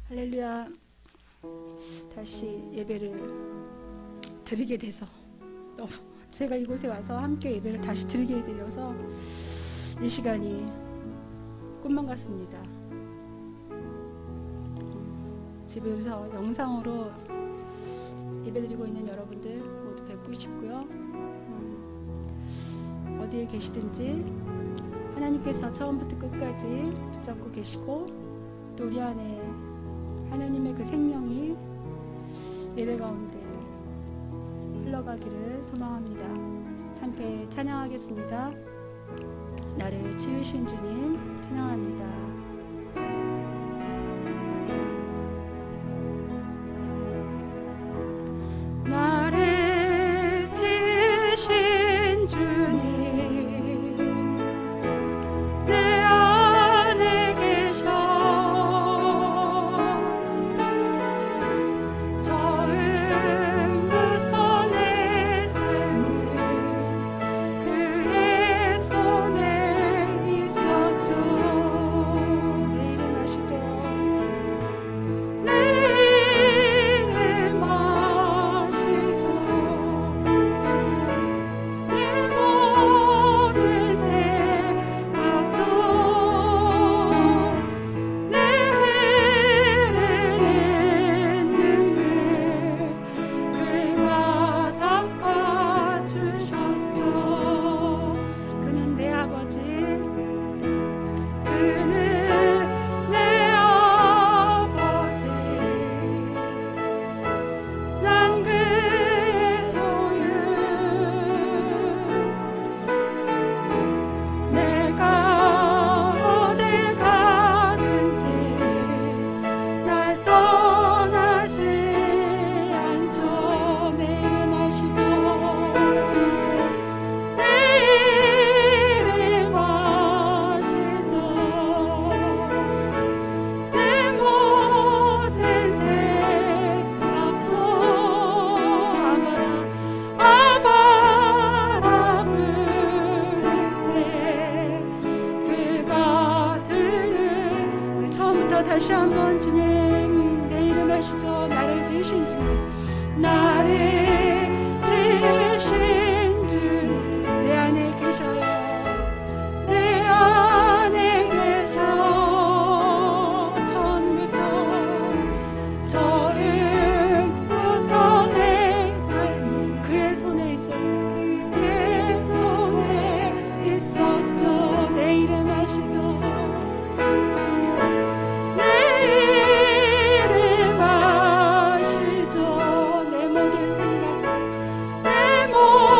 할렐루야. 다시 예배를 드리게 돼서 너무 제가 이곳에 와서 함께 예배를 다시 드리게 되어서 이 시간이 꿈만 같습니다. 집에서 영상으로 예배드리고 있는 여러분들 모두 뵙고 싶고요. 어디에 계시든지 하나님께서 처음부터 끝까지 붙잡고 계시고 또 우리 안에 하나님의 그 생명이 예배 가운데 흘러가기를 소망합니다. 함께 찬양하겠습니다. 나를 지으신 주님 찬양합니다. 다시 한번 주님 내 이름 하시죠. 나를 지으신 주님, 나를 지으신 주님 내 안에 계셔요. 내 안에 계셔. 처음부터 내 삶이 그의 손에 있었어. 그의 손에 있었죠. 내 이름 하시죠. 내 모든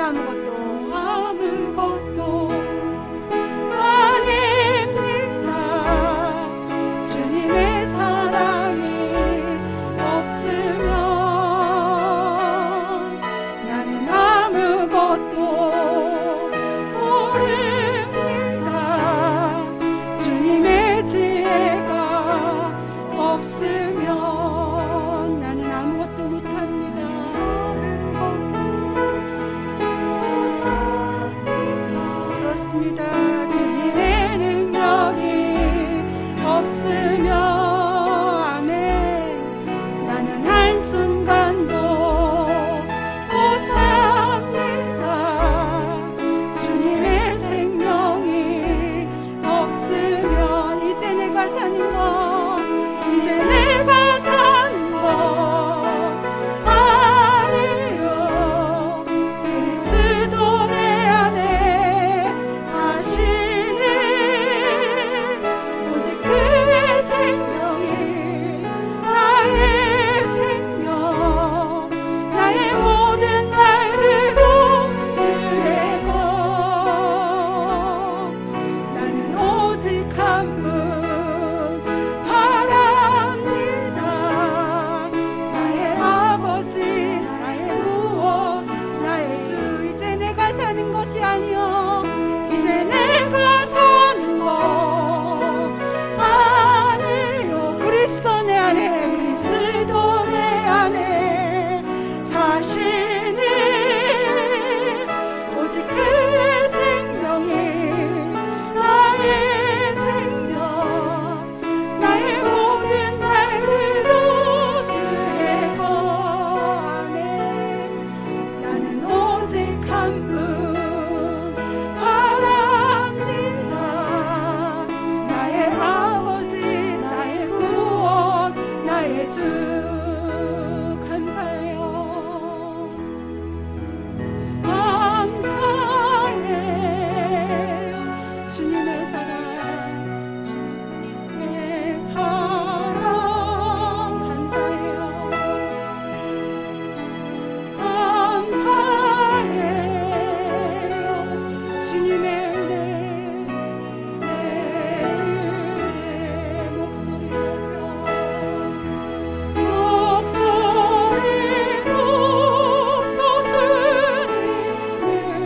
아무것도 아닙니다. 주님의 사랑이 없으면 나는 아무것도 모릅니다. 주님의 지혜가 없으면 나는 아무것도 못합니다. 그렇습니다. 주님의 능력이 없으면 아멘. 나는 한순간도 못 삽니다. 주님의 생명이 없으면 이제 내가 사는 것 이제 내가 사는 것 아니요. 그리스도 내 안에 사시니 오직 그의 생명이 나의 생명 나의 모든 날들도 주의 것 나는 오직 한 분 바랍니다. 나의 아버지 나의 구원 나의 주 이제 내가 사는 것이 아니요 이제 내가 사는 것 아니요. 그리스도 내 안에 그리스도 내 안에 사시니 오직 그의 생명이 나의 생명 나의 모든 날들도 주의 것 아멘. 나는 오직 한 분 바랍니다. 나의 아버지 나의 구원 나의 주 감사해요. 감사해요. 주님의 사랑 주님의 사랑 감사해요. 감사해요. 주님의 은혜 내 목소리 높여 주님을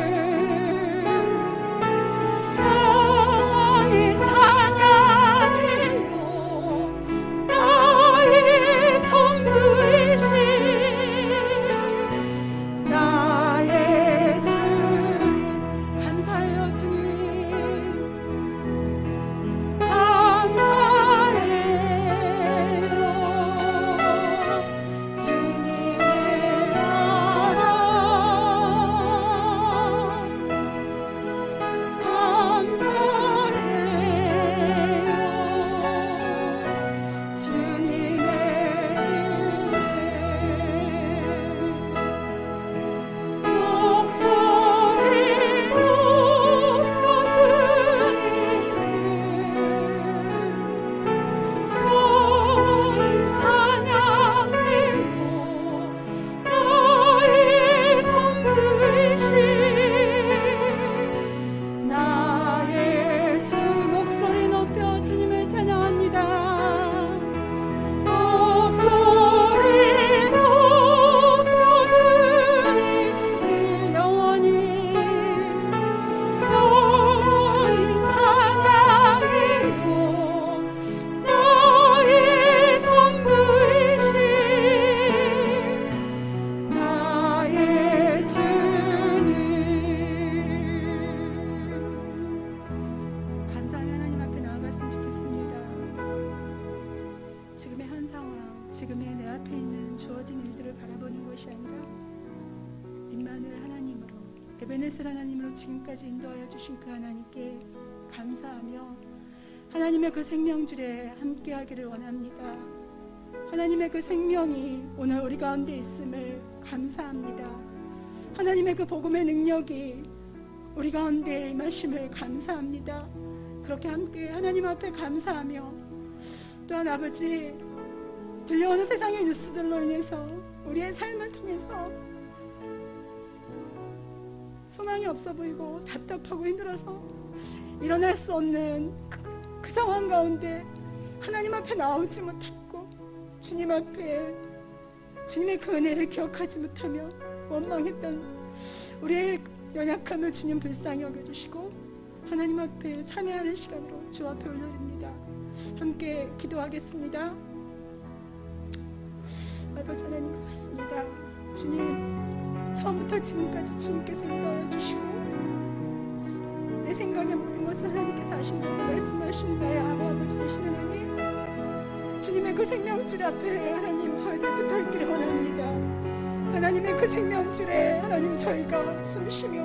영원히 찬양해요. 나의 전부이신 나의 주님 감사해요. 주님 감사해요. 주님의 사랑 감사해요. 주님의 목소리 높여 주님을 찬양해요. 나의 전부이신 나의 주 목소리 높여 주님을 찬양합니다. 목소리 높여 주님을 영원히 찬양해요. 나의 전부이신 나의 주님 감사하며 하나님 앞에 나아갔으면 좋겠습니다. 지금의 현 상황 지금의 내 앞에 있는 주어진 일들을 바라보는 것이 아니라 임마누엘 하나님으로 에베네셀 하나님으로 지금까지 인도하여 주신 그 하나님께 감사하며 하나님의 그 생명줄에 함께하기를 원합니다. 하나님의 그 생명이 오늘 우리 가운데 있음을 감사합니다. 하나님의 그 복음의 능력이 우리 가운데 임하심을 감사합니다. 그렇게 함께 하나님 앞에 감사하며 또한 아버지 들려오는 세상의 뉴스들로 인해서 우리의 삶을 통해서 소망이 없어 보이고 답답하고 힘들어서 일어날 수 없는 그 상황 가운데 하나님 앞에 나오지 못하고 주님 앞에 주님의 그 은혜를 기억하지 못하며 원망했던 우리의 연약함을 주님 불쌍히 여겨주시고 하나님 앞에 참여하는 시간으로 주 앞에 올려드립니다. 함께 기도하겠습니다. 아버지 하나님 고맙습니다. 주님, 처음부터 지금까지 주님께서 인도하여 주시고 내 생각에 모든 것을 하나님께서 하신다고 말씀하신 나의 아버지 되신 하나님, 주님의 그 생명줄 앞에 하나님 저희들 붙어있기를 원합니다. 하나님의 그 생명줄에 하나님 저희가 숨쉬며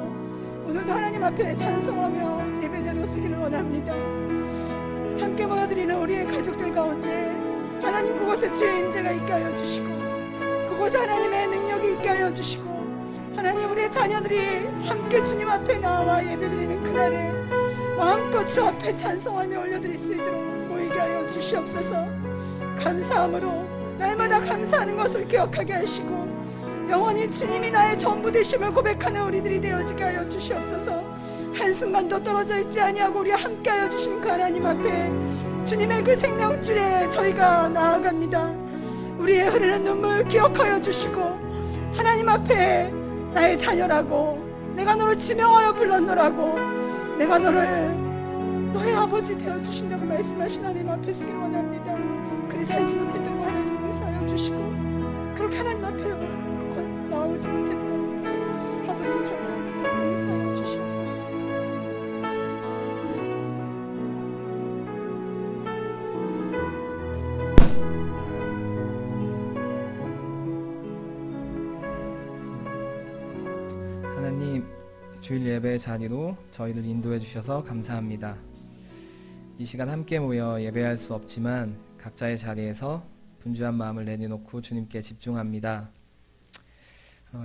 오늘도 하나님 앞에 찬송하며 예배자로 쓰기를 원합니다. 함께 모여드리는 우리의 가족들 가운데 하나님 그곳에 주의 임재가 있게 하여 주시고 그곳에 하나님의 능력이 있게 하여 주시고 하나님 우리의 자녀들이 함께 주님 앞에 나와 예배드리는 그날에 마음껏 주 앞에 찬송하며 올려드릴 수 있도록 모이게 하여 주시옵소서. 감사함으로 날마다 감사하는 것을 기억하게 하시고 영원히 주님이 나의 전부 되심을 고백하는 우리들이 되어지게 하여 주시옵소서. 한순간도 떨어져 있지 아니하고 우리 함께 하여 주신 그 하나님 앞에 주님의 그 생명줄에 저희가 나아갑니다. 우리의 흐르는 눈물 기억하여 주시고 하나님 앞에 나의 자녀라고 내가 너를 지명하여 불렀노라고 내가 너를 너의 아버지 되어주신다고 말씀하신 하나님 앞에 서기 원합니다. 그리 살지 못했던 거 하나님 용서하여 주시고 그렇게 하나님 앞에 나오지 못했던 아버지 저를 용서하여 주시옵소서. 하나님, 주일 예배 자리로 저희를 인도해 주셔서 감사합니다. 이 시간 함께 모여 예배할 수 없지만 각자의 자리에서 분주한 마음을 내려놓고 주님께 집중합니다.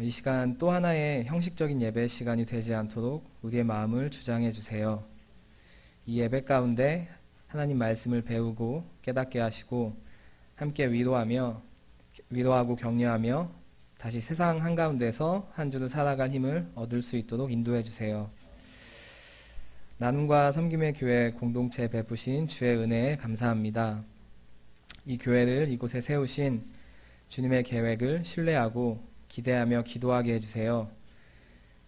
이 시간 또 하나의 형식적인 예배 시간이 되지 않도록 우리의 마음을 주장해 주세요. 이 예배 가운데 하나님 말씀을 배우고 깨닫게 하시고 함께 위로하고 격려하며 다시 세상 한가운데서 한 주를 살아갈 힘을 얻을 수 있도록 인도해 주세요. 나눔과 섬김의 교회 공동체 베푸신 주의 은혜에 감사합니다. 이 교회를 이곳에 세우신 주님의 계획을 신뢰하고 기대하며 기도하게 해주세요.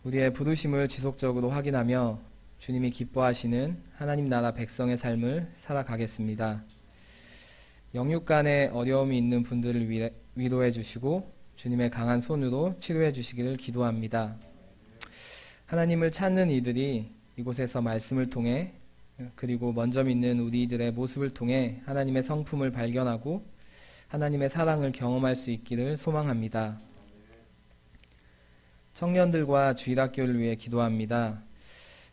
우리의 부르심을 지속적으로 확인하며 주님이 기뻐하시는 하나님 나라 백성의 삶을 살아가겠습니다. 영육 간에 어려움이 있는 분들을 위로해 주시고 주님의 강한 손으로 치료해 주시기를 기도합니다. 하나님을 찾는 이들이 이곳에서 말씀을 통해 그리고 먼저 믿는 우리들의 모습을 통해 하나님의 성품을 발견하고 하나님의 사랑을 경험할 수 있기를 소망합니다. 청년들과 주일학교를 위해 기도합니다.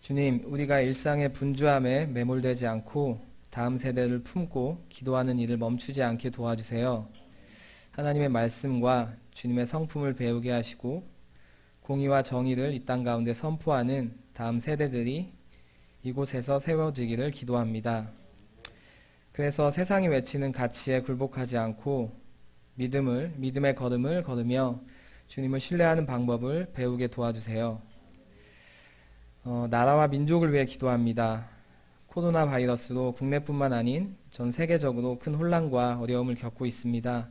주님, 우리가 일상의 분주함에 매몰되지 않고 다음 세대를 품고 기도하는 일을 멈추지 않게 도와주세요. 하나님의 말씀과 주님의 성품을 배우게 하시고 공의와 정의를 이 땅 가운데 선포하는 다음 세대들이 이곳에서 세워지기를 기도합니다. 그래서 세상이 외치는 가치에 굴복하지 않고 믿음의 걸음을 걸으며 주님을 신뢰하는 방법을 배우게 도와주세요. 나라와 민족을 위해 기도합니다. 코로나 바이러스로 국내뿐만 아닌 전 세계적으로 큰 혼란과 어려움을 겪고 있습니다.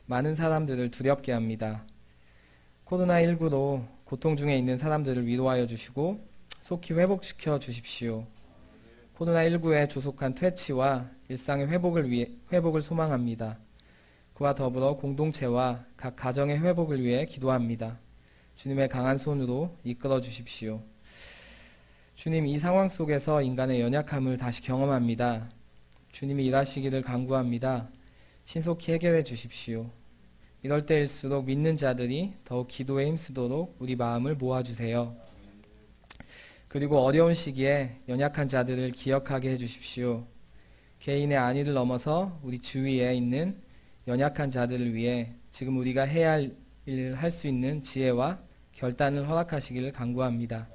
많은 사람들을 두렵게 합니다. 코로나19로 고통 중에 있는 사람들을 위로하여 주시고 속히 회복시켜 주십시오. 코로나19의 조속한 퇴치와 일상의 회복을 소망합니다. 그와 더불어 공동체와 각 가정의 회복을 위해 기도합니다. 주님의 강한 손으로 이끌어 주십시오. 주님, 이 상황 속에서 인간의 연약함을 다시 경험합니다. 주님이 일하시기를 간구합니다. 신속히 해결해 주십시오. 이럴 때일수록 믿는 자들이 더욱 기도에 힘쓰도록 우리 마음을 모아주세요. 그리고 어려운 시기에 연약한 자들을 기억하게 해주십시오. 개인의 안위를 넘어서 우리 주위에 있는 연약한 자들을 위해 지금 우리가 해야 할 일을 할 수 있는 지혜와 결단을 허락하시기를 간구합니다.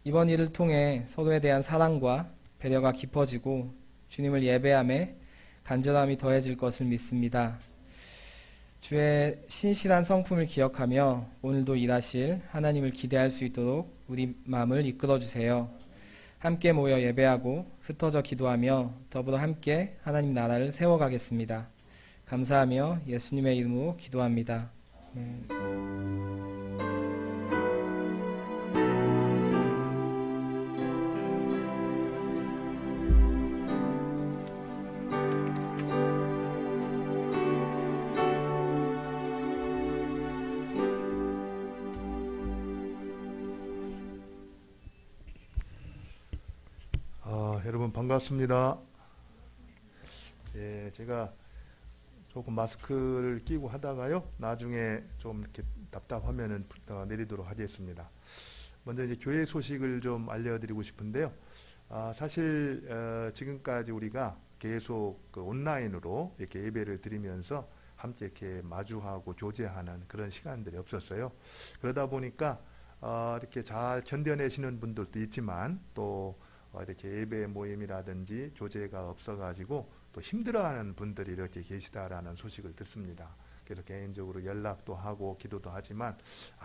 이번 일을 통해 서로에 대한 사랑과 배려가 깊어지고 주님을 예배함에 간절함이 더해질 것을 믿습니다. 주의 신실한 성품을 기억하며 오늘도 일하실 하나님을 기대할 수 있도록 우리 마음을 이끌어 주세요. 함께 모여 예배하고 흩어져 기도하며 더불어 함께 하나님 나라를 세워가겠습니다. 감사하며 예수님의 이름으로 기도합니다. 여러분 반갑습니다. 제가 조금 마스크를 끼고 하다가요, 나중에 좀 이렇게 답답하면은 내리도록 하겠습니다. 먼저 이제 교회 소식을 좀 알려드리고 싶은데요. 사실 지금까지 우리가 계속 온라인으로 이렇게 예배를 드리면서 함께 이렇게 마주하고 교제하는 그런 시간들이 없었어요. 그러다 보니까 이렇게 잘 견뎌내시는 분들도 있지만 또 이렇게 예배 모임이라든지 교제가 없어가지고 또 힘들어하는 분들이 이렇게 계시다라는 소식을 듣습니다. 그래서 개인적으로 연락도 하고 기도도 하지만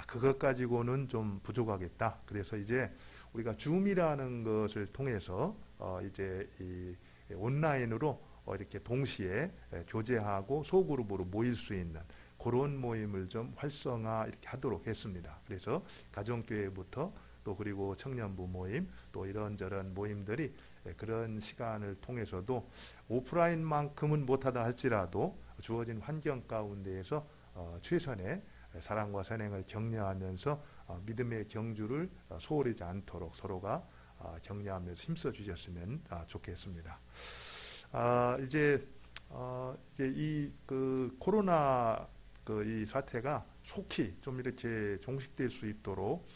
그것 가지고는 좀 부족하겠다. 그래서 이제 우리가 줌이라는 것을 통해서 이제 이 온라인으로 이렇게 동시에 교제하고 소그룹으로 모일 수 있는 그런 모임을 좀 활성화 이렇게 하도록 했습니다. 그래서 가정교회부터 또 그리고 청년부 모임 또 이런저런 모임들이 그런 시간을 통해서도 오프라인만큼은 못하다 할지라도 주어진 환경 가운데에서 최선의 사랑과 선행을 격려하면서 믿음의 경주를 소홀하지 않도록 서로가 격려하면서 힘써 주셨으면 좋겠습니다. 이제 이 코로나 이 사태가 속히 좀 이렇게 종식될 수 있도록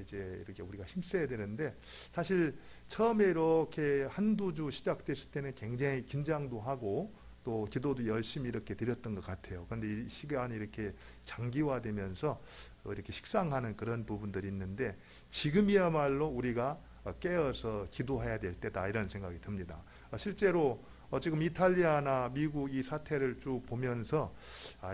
이제 이렇게 우리가 힘써야 되는데, 사실 처음에 이렇게 한두 주 시작됐을 때는 굉장히 긴장도 하고 또 기도도 열심히 이렇게 드렸던 것 같아요. 그런데 이 시간이 이렇게 장기화되면서 이렇게 식상하는 그런 부분들이 있는데, 지금이야말로 우리가 깨어서 기도해야 될 때다, 이런 생각이 듭니다. 실제로 지금 이탈리아나 미국 이 사태를 쭉 보면서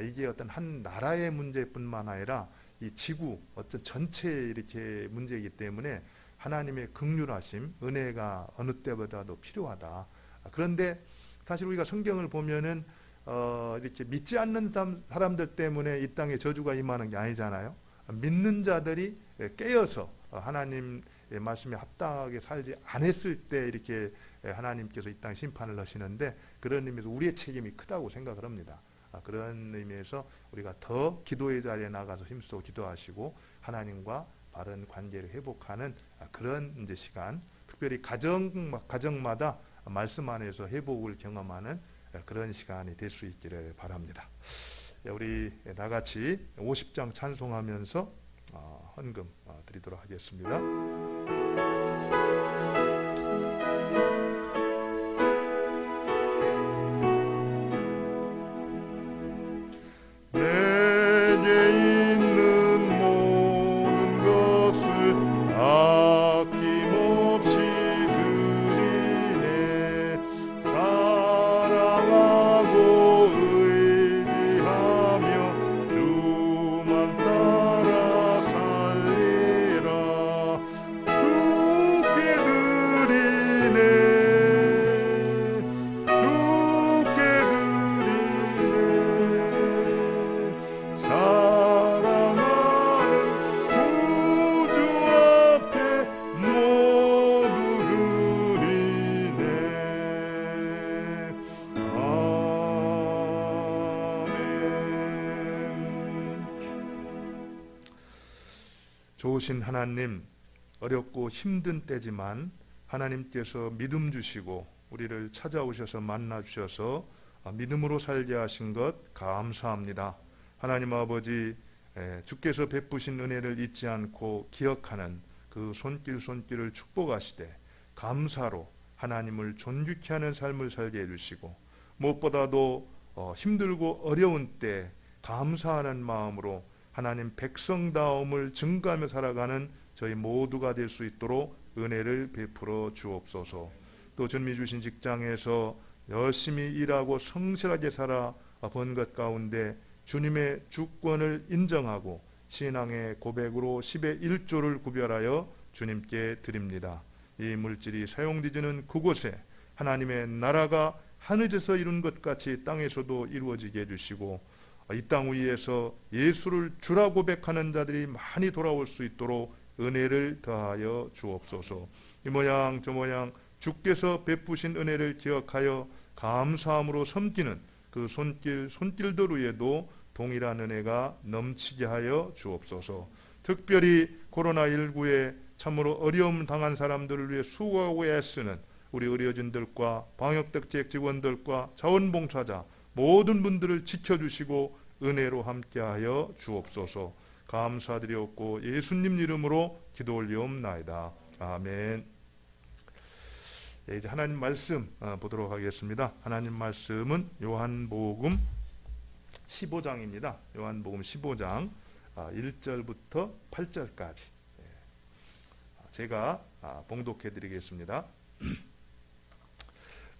이게 어떤 한 나라의 문제뿐만 아니라 이 지구 어떤 전체의 이렇게 문제이기 때문에 하나님의 긍휼하심, 은혜가 어느 때보다도 필요하다. 그런데 사실 우리가 성경을 보면은 이렇게 믿지 않는 사람들 때문에 이 땅에 저주가 임하는 게 아니잖아요. 믿는 자들이 깨어서 하나님의 말씀에 합당하게 살지 않았을 때 이렇게 하나님께서 이 땅에 심판을 하시는데, 그런 의미에서 우리의 책임이 크다고 생각을 합니다. 그런 의미에서 우리가 더 기도의 자리에 나가서 힘써 기도하시고 하나님과 바른 관계를 회복하는 그런 이제 시간, 특별히 가정마다 말씀 안에서 회복을 경험하는 그런 시간이 될 수 있기를 바랍니다. 우리 나같이 50장 찬송하면서 헌금 드리도록 하겠습니다. 좋으신 하나님, 어렵고 힘든 때지만 하나님께서 믿음 주시고 우리를 찾아오셔서 만나 주셔서 믿음으로 살게 하신 것 감사합니다. 하나님 아버지, 주께서 베푸신 은혜를 잊지 않고 기억하는 그 손길을 축복하시되 감사로 하나님을 존귀케 하는 삶을 살게 해주시고, 무엇보다도 힘들고 어려운 때 감사하는 마음으로 하나님 백성다움을 증거하며 살아가는 저희 모두가 될 수 있도록 은혜를 베풀어 주옵소서. 또 주님이 주신 직장에서 열심히 일하고 성실하게 살아 본 것 가운데 주님의 주권을 인정하고 신앙의 고백으로 10의 1조를 구별하여 주님께 드립니다. 이 물질이 사용되지는 그곳에 하나님의 나라가 하늘에서 이룬 것 같이 땅에서도 이루어지게 해주시고 이 땅 위에서 예수를 주라 고백하는 자들이 많이 돌아올 수 있도록 은혜를 더하여 주옵소서. 이 모양 저 모양 주께서 베푸신 은혜를 기억하여 감사함으로 섬기는 그 손길들 위에도 동일한 은혜가 넘치게 하여 주옵소서. 특별히 코로나19에 참으로 어려움 당한 사람들을 위해 수고하고 애쓰는 우리 의료진들과 방역대책 직원들과 자원봉사자 모든 분들을 지켜주시고 은혜로 함께하여 주옵소서. 감사드리옵고 예수님 이름으로 기도 올리옵나이다. 아멘. 이제 하나님 말씀 보도록 하겠습니다. 하나님 말씀은 요한복음 15장입니다. 요한복음 15장 1절부터 8절까지 제가 봉독해 드리겠습니다.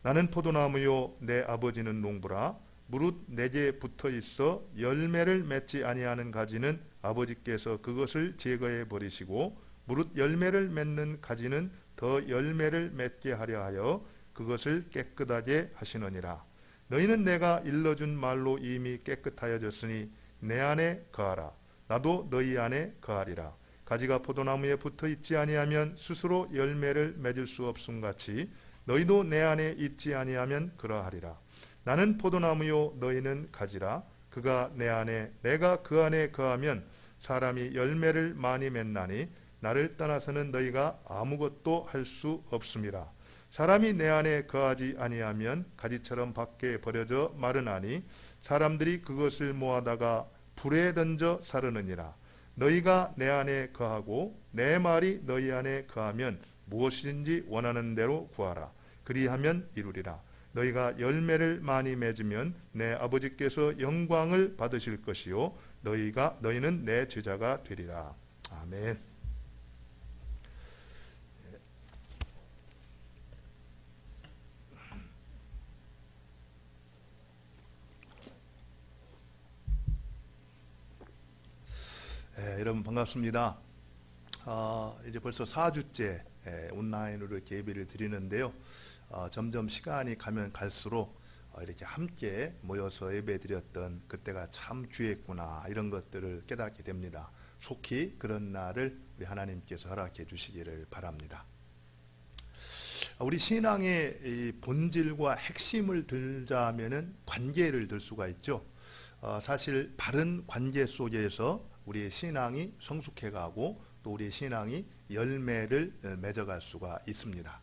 나는 포도나무요 내 아버지는 농부라. 무릇 내게 붙어 있어 열매를 맺지 아니하는 가지는 아버지께서 그것을 제거해 버리시고 무릇 열매를 맺는 가지는 더 열매를 맺게 하려 하여 그것을 깨끗하게 하시느니라. 너희는 내가 일러준 말로 이미 깨끗하여졌으니 내 안에 거하라. 나도 너희 안에 거하리라. 가지가 포도나무에 붙어 있지 아니하면 스스로 열매를 맺을 수 없음 같이 너희도 내 안에 있지 아니하면 그러하리라. 나는 포도나무요 너희는 가지라. 그가 내 안에 내가 그 안에 거하면 사람이 열매를 많이 맺나니 나를 떠나서는 너희가 아무것도 할 수 없음이라. 사람이 내 안에 거하지 아니하면 가지처럼 밖에 버려져 마르나니 사람들이 그것을 모아다가 불에 던져 사르느니라. 너희가 내 안에 거하고 내 말이 너희 안에 거하면 무엇이든지 원하는 대로 구하라. 그리하면 이루리라. 너희가 열매를 많이 맺으면 내 아버지께서 영광을 받으실 것이요 너희는 내 제자가 되리라. 아멘. 여러분 반갑습니다. 이제 벌써 4주째 온라인으로 이렇게 예배를 드리는데요. 점점 시간이 가면 갈수록 이렇게 함께 모여서 예배 드렸던 그때가 참 귀했구나 이런 것들을 깨닫게 됩니다. 속히 그런 날을 우리 하나님께서 허락해 주시기를 바랍니다. 우리 신앙의 이 본질과 핵심을 들자면은 관계를 들 수가 있죠. 사실 바른 관계 속에서 우리의 신앙이 성숙해가고 또 우리의 신앙이 열매를 맺어갈 수가 있습니다.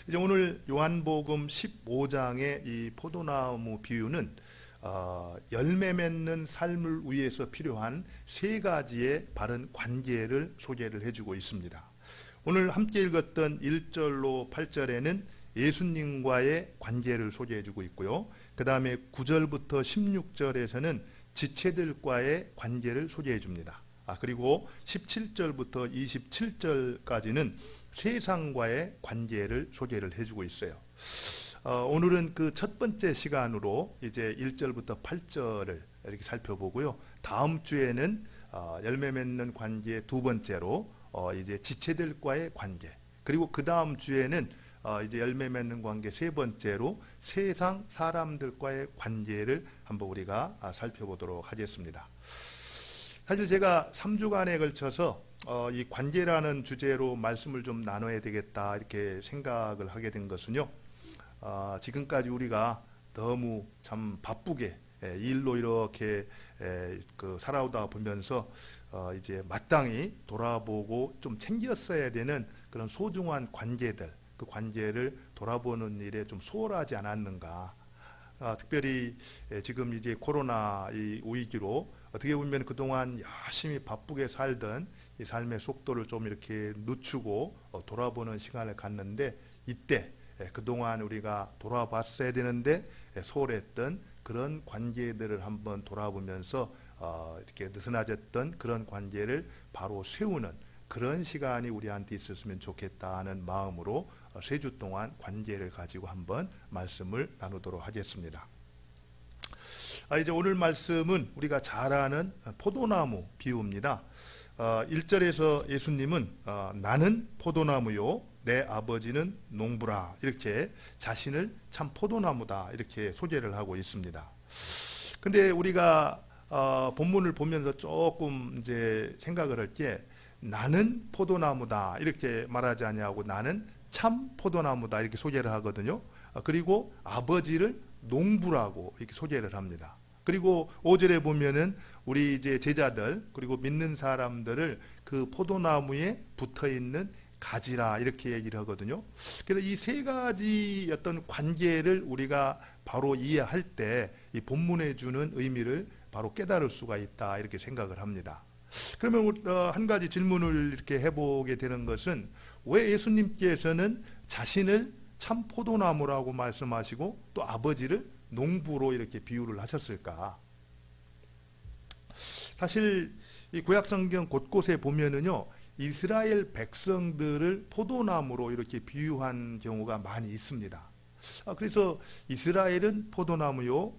이제 오늘 요한복음 15장의 이 포도나무 비유는 열매 맺는 삶을 위해서 필요한 세 가지의 바른 관계를 소개를 해주고 있습니다. 오늘 함께 읽었던 1절로 8절에는 예수님과의 관계를 소개해주고 있고요. 그 다음에 9절부터 16절에서는 지체들과의 관계를 소개해 줍니다. 그리고 17절부터 27절까지는 세상과의 관계를 소개를 해주고 있어요. 오늘은 그 첫 번째 시간으로 이제 1절부터 8절을 이렇게 살펴보고요. 다음 주에는 열매 맺는 관계 두 번째로 이제 지체들과의 관계, 그리고 그 다음 주에는 이제 열매 맺는 관계 세 번째로 세상 사람들과의 관계를 한번 우리가 살펴보도록 하겠습니다. 사실 제가 3주간에 걸쳐서 이 관계라는 주제로 말씀을 좀 나눠야 되겠다 이렇게 생각을 하게 된 것은요. 지금까지 우리가 너무 참 바쁘게 일로 이렇게 살아오다 보면서 이제 마땅히 돌아보고 좀 챙겼어야 되는 그런 소중한 관계들, 그 관계를 돌아보는 일에 좀 소홀하지 않았는가. 특별히 지금 이제 코로나 이 위기로 어떻게 보면 그동안 열심히 바쁘게 살던 이 삶의 속도를 좀 이렇게 늦추고 돌아보는 시간을 갖는데, 이때 그동안 우리가 돌아봤어야 되는데 소홀했던 그런 관계들을 한번 돌아보면서 이렇게 느슨해졌던 그런 관계를 바로 세우는 그런 시간이 우리한테 있었으면 좋겠다 하는 마음으로 3주 동안 관계를 가지고 한번 말씀을 나누도록 하겠습니다. 이제 오늘 말씀은 우리가 잘 아는 포도나무 비유입니다. 1절에서 예수님은 나는 포도나무요 내 아버지는 농부라 이렇게 자신을 참 포도나무다 이렇게 소개를 하고 있습니다. 근데 우리가 본문을 보면서 조금 이제 생각을 할 게 나는 포도나무다 이렇게 말하지 아니하고 나는 참 포도나무다 이렇게 소개를 하거든요. 그리고 아버지를 농부라고 이렇게 소개를 합니다. 그리고 5절에 보면은 우리 이제 제자들 그리고 믿는 사람들을 그 포도나무에 붙어 있는 가지라 이렇게 얘기를 하거든요. 그래서 이 세 가지 어떤 관계를 우리가 바로 이해할 때 이 본문에 주는 의미를 바로 깨달을 수가 있다 이렇게 생각을 합니다. 그러면 한 가지 질문을 이렇게 해보게 되는 것은 왜 예수님께서는 자신을 참 포도나무라고 말씀하시고 또 아버지를 농부로 이렇게 비유를 하셨을까? 사실 이 구약성경 곳곳에 보면은요 이스라엘 백성들을 포도나무로 이렇게 비유한 경우가 많이 있습니다. 그래서 이스라엘은 포도나무요,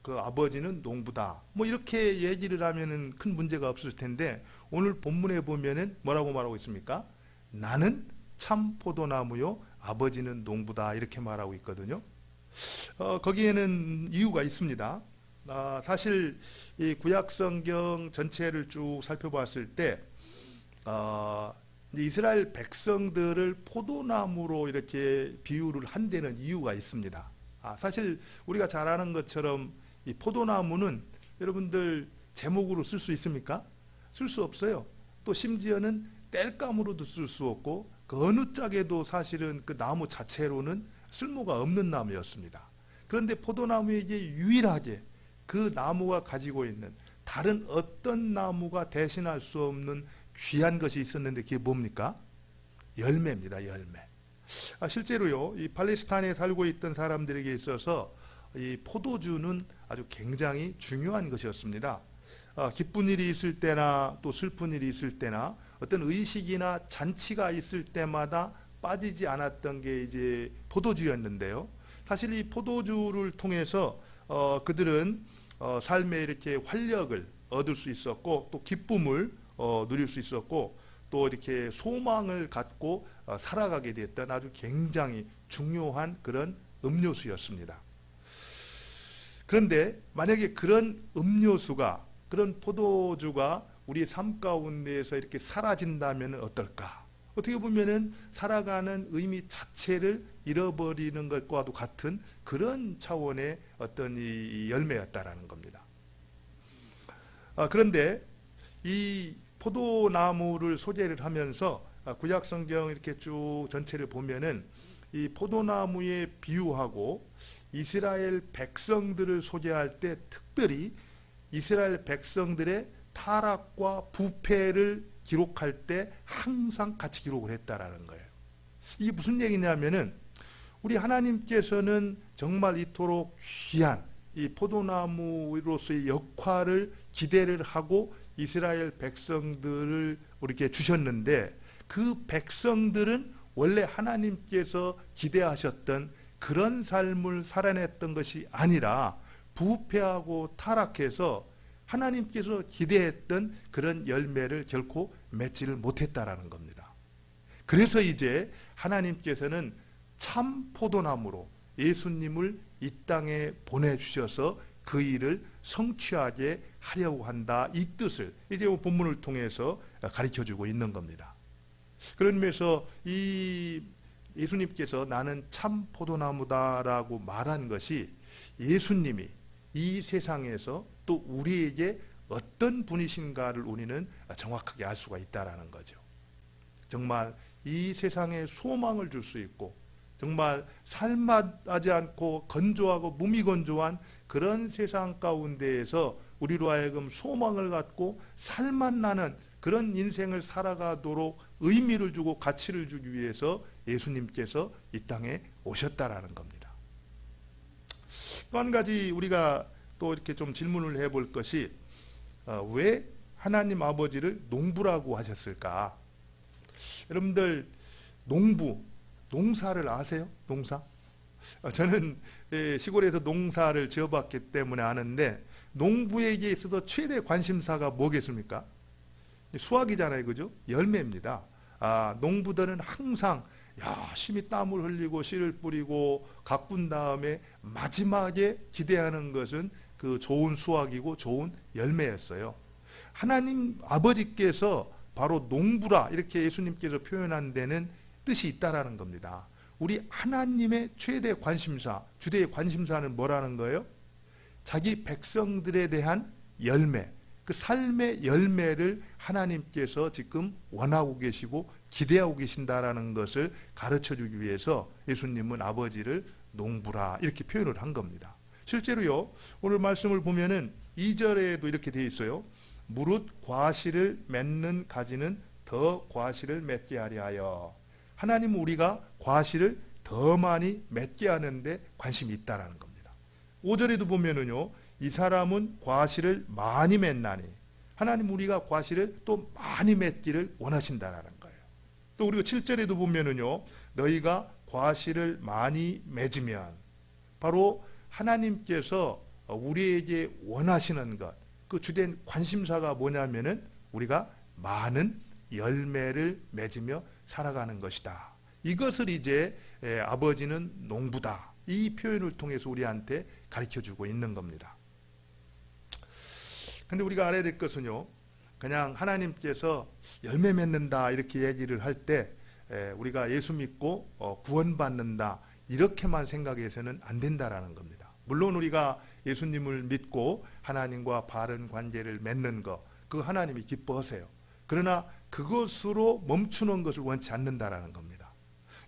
그 아버지는 농부다. 뭐 이렇게 얘기를 하면은 큰 문제가 없을 텐데 오늘 본문에 보면은 뭐라고 말하고 있습니까? 나는 참 포도나무요, 아버지는 농부다 이렇게 말하고 있거든요. 거기에는 이유가 있습니다. 사실 이 구약성경 전체를 쭉 살펴봤을 때 이스라엘 백성들을 포도나무로 이렇게 비유를 한 데는 이유가 있습니다. 사실 우리가 잘 아는 것처럼 이 포도나무는 여러분들 제목으로 쓸 수 있습니까? 쓸 수 없어요. 또 심지어는 땔감으로도 쓸 수 없고 그 어느 짝에도 사실은 그 나무 자체로는 쓸모가 없는 나무였습니다. 그런데 포도나무에게 유일하게 그 나무가 가지고 있는 다른 어떤 나무가 대신할 수 없는 귀한 것이 있었는데 그게 뭡니까? 열매입니다. 열매. 실제로요, 이 팔레스타인에 살고 있던 사람들에게 있어서 이 포도주는 아주 굉장히 중요한 것이었습니다. 기쁜 일이 있을 때나 또 슬픈 일이 있을 때나 어떤 의식이나 잔치가 있을 때마다 빠지지 않았던 게 이제 포도주였는데요. 사실 이 포도주를 통해서 그들은 삶에 이렇게 활력을 얻을 수 있었고 또 기쁨을 누릴 수 있었고 또 이렇게 소망을 갖고 살아가게 됐던 아주 굉장히 중요한 그런 음료수였습니다. 그런데 만약에 그런 음료수가 그런 포도주가 우리 삶 가운데에서 이렇게 사라진다면 어떨까? 어떻게 보면은 살아가는 의미 자체를 잃어버리는 것과도 같은 그런 차원의 어떤 이 열매였다라는 겁니다. 그런데 이 포도나무를 소개를 하면서 구약성경 이렇게 쭉 전체를 보면은 이 포도나무에 비유하고 이스라엘 백성들을 소개할 때 특별히 이스라엘 백성들의 타락과 부패를 기록할 때 항상 같이 기록을 했다라는 거예요. 이게 무슨 얘기냐면은 우리 하나님께서는 정말 이토록 귀한 이 포도나무로서의 역할을 기대를 하고 이스라엘 백성들을 우리에게 주셨는데 그 백성들은 원래 하나님께서 기대하셨던 그런 삶을 살아냈던 것이 아니라 부패하고 타락해서 하나님께서 기대했던 그런 열매를 결코 맺지를 못했다라는 겁니다. 그래서 이제 하나님께서는 참 포도나무로 예수님을 이 땅에 보내주셔서 그 일을 성취하게 하려고 한다. 이 뜻을 이제 본문을 통해서 가르쳐주고 있는 겁니다. 그런 의미에서 이 예수님께서 나는 참 포도나무다라고 말한 것이 예수님이 이 세상에서 또 우리에게 어떤 분이신가를 우리는 정확하게 알 수가 있다라는 거죠. 정말 이 세상에 소망을 줄 수 있고 정말 살맛하지 않고 건조하고 무미건조한 그런 세상 가운데에서 우리로 하여금 소망을 갖고 살맛나는 그런 인생을 살아가도록 의미를 주고 가치를 주기 위해서 예수님께서 이 땅에 오셨다라는 겁니다. 또 한 가지 우리가 또 이렇게 좀 질문을 해볼 것이 왜 하나님 아버지를 농부라고 하셨을까? 여러분들 농부, 농사를 아세요? 농사? 저는 시골에서 농사를 지어봤기 때문에 아는데 농부에게 있어서 최대 관심사가 뭐겠습니까? 수확이잖아요, 그죠? 열매입니다. 농부들은 항상 열심히 땀을 흘리고 씨를 뿌리고 가꾼 다음에 마지막에 기대하는 것은 그 좋은 수확이고 좋은 열매였어요. 하나님 아버지께서 바로 농부라 이렇게 예수님께서 표현한 데는 뜻이 있다라는 겁니다. 우리 하나님의 최대 관심사, 주대의 관심사는 뭐라는 거예요? 자기 백성들에 대한 열매, 그 삶의 열매를 하나님께서 지금 원하고 계시고 기대하고 계신다라는 것을 가르쳐주기 위해서 예수님은 아버지를 농부라 이렇게 표현을 한 겁니다. 실제로요, 오늘 말씀을 보면은 2절에도 이렇게 되어 있어요. 무릇 과실을 맺는 가지는 더 과실을 맺게 하려 하여. 하나님은 우리가 과실을 더 많이 맺게 하는데 관심이 있다라는 겁니다. 5절에도 보면은요, 이 사람은 과실을 많이 맺나니. 하나님 우리가 과실을 또 많이 맺기를 원하신다라는 거예요. 또 우리가 7절에도 보면은요, 너희가 과실을 많이 맺으면, 바로 하나님께서 우리에게 원하시는 것, 그 주된 관심사가 뭐냐면은 우리가 많은 열매를 맺으며 살아가는 것이다. 이것을 이제 아버지는 농부다. 이 표현을 통해서 우리한테 가르쳐주고 있는 겁니다. 근데 우리가 알아야 될 것은요, 그냥 하나님께서 열매 맺는다 이렇게 얘기를 할 때 우리가 예수 믿고 구원받는다 이렇게만 생각해서는 안 된다라는 겁니다. 물론 우리가 예수님을 믿고 하나님과 바른 관계를 맺는 것, 그 하나님이 기뻐하세요. 그러나 그것으로 멈추는 것을 원치 않는다라는 겁니다.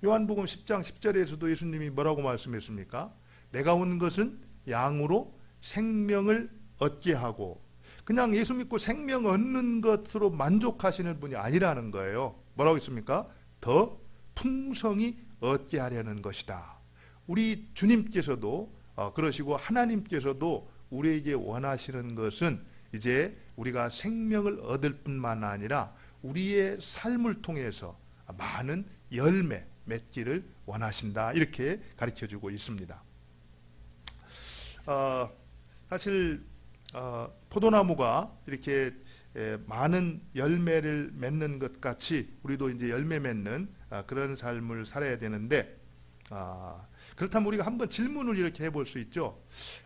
요한복음 10장 10절에서도 예수님이 뭐라고 말씀했습니까? 내가 온 것은 양으로 생명을 얻게 하고, 그냥 예수 믿고 생명 얻는 것으로 만족하시는 분이 아니라는 거예요. 뭐라고 했습니까? 더 풍성히 얻게 하려는 것이다. 우리 주님께서도 그러시고 하나님께서도 우리에게 원하시는 것은 이제 우리가 생명을 얻을 뿐만 아니라 우리의 삶을 통해서 많은 열매 맺기를 원하신다. 이렇게 가르쳐주고 있습니다. 사실 포도나무가 이렇게 많은 열매를 맺는 것 같이 우리도 이제 열매 맺는 그런 삶을 살아야 되는데, 그렇다면 우리가 한번 질문을 이렇게 해볼 수 있죠.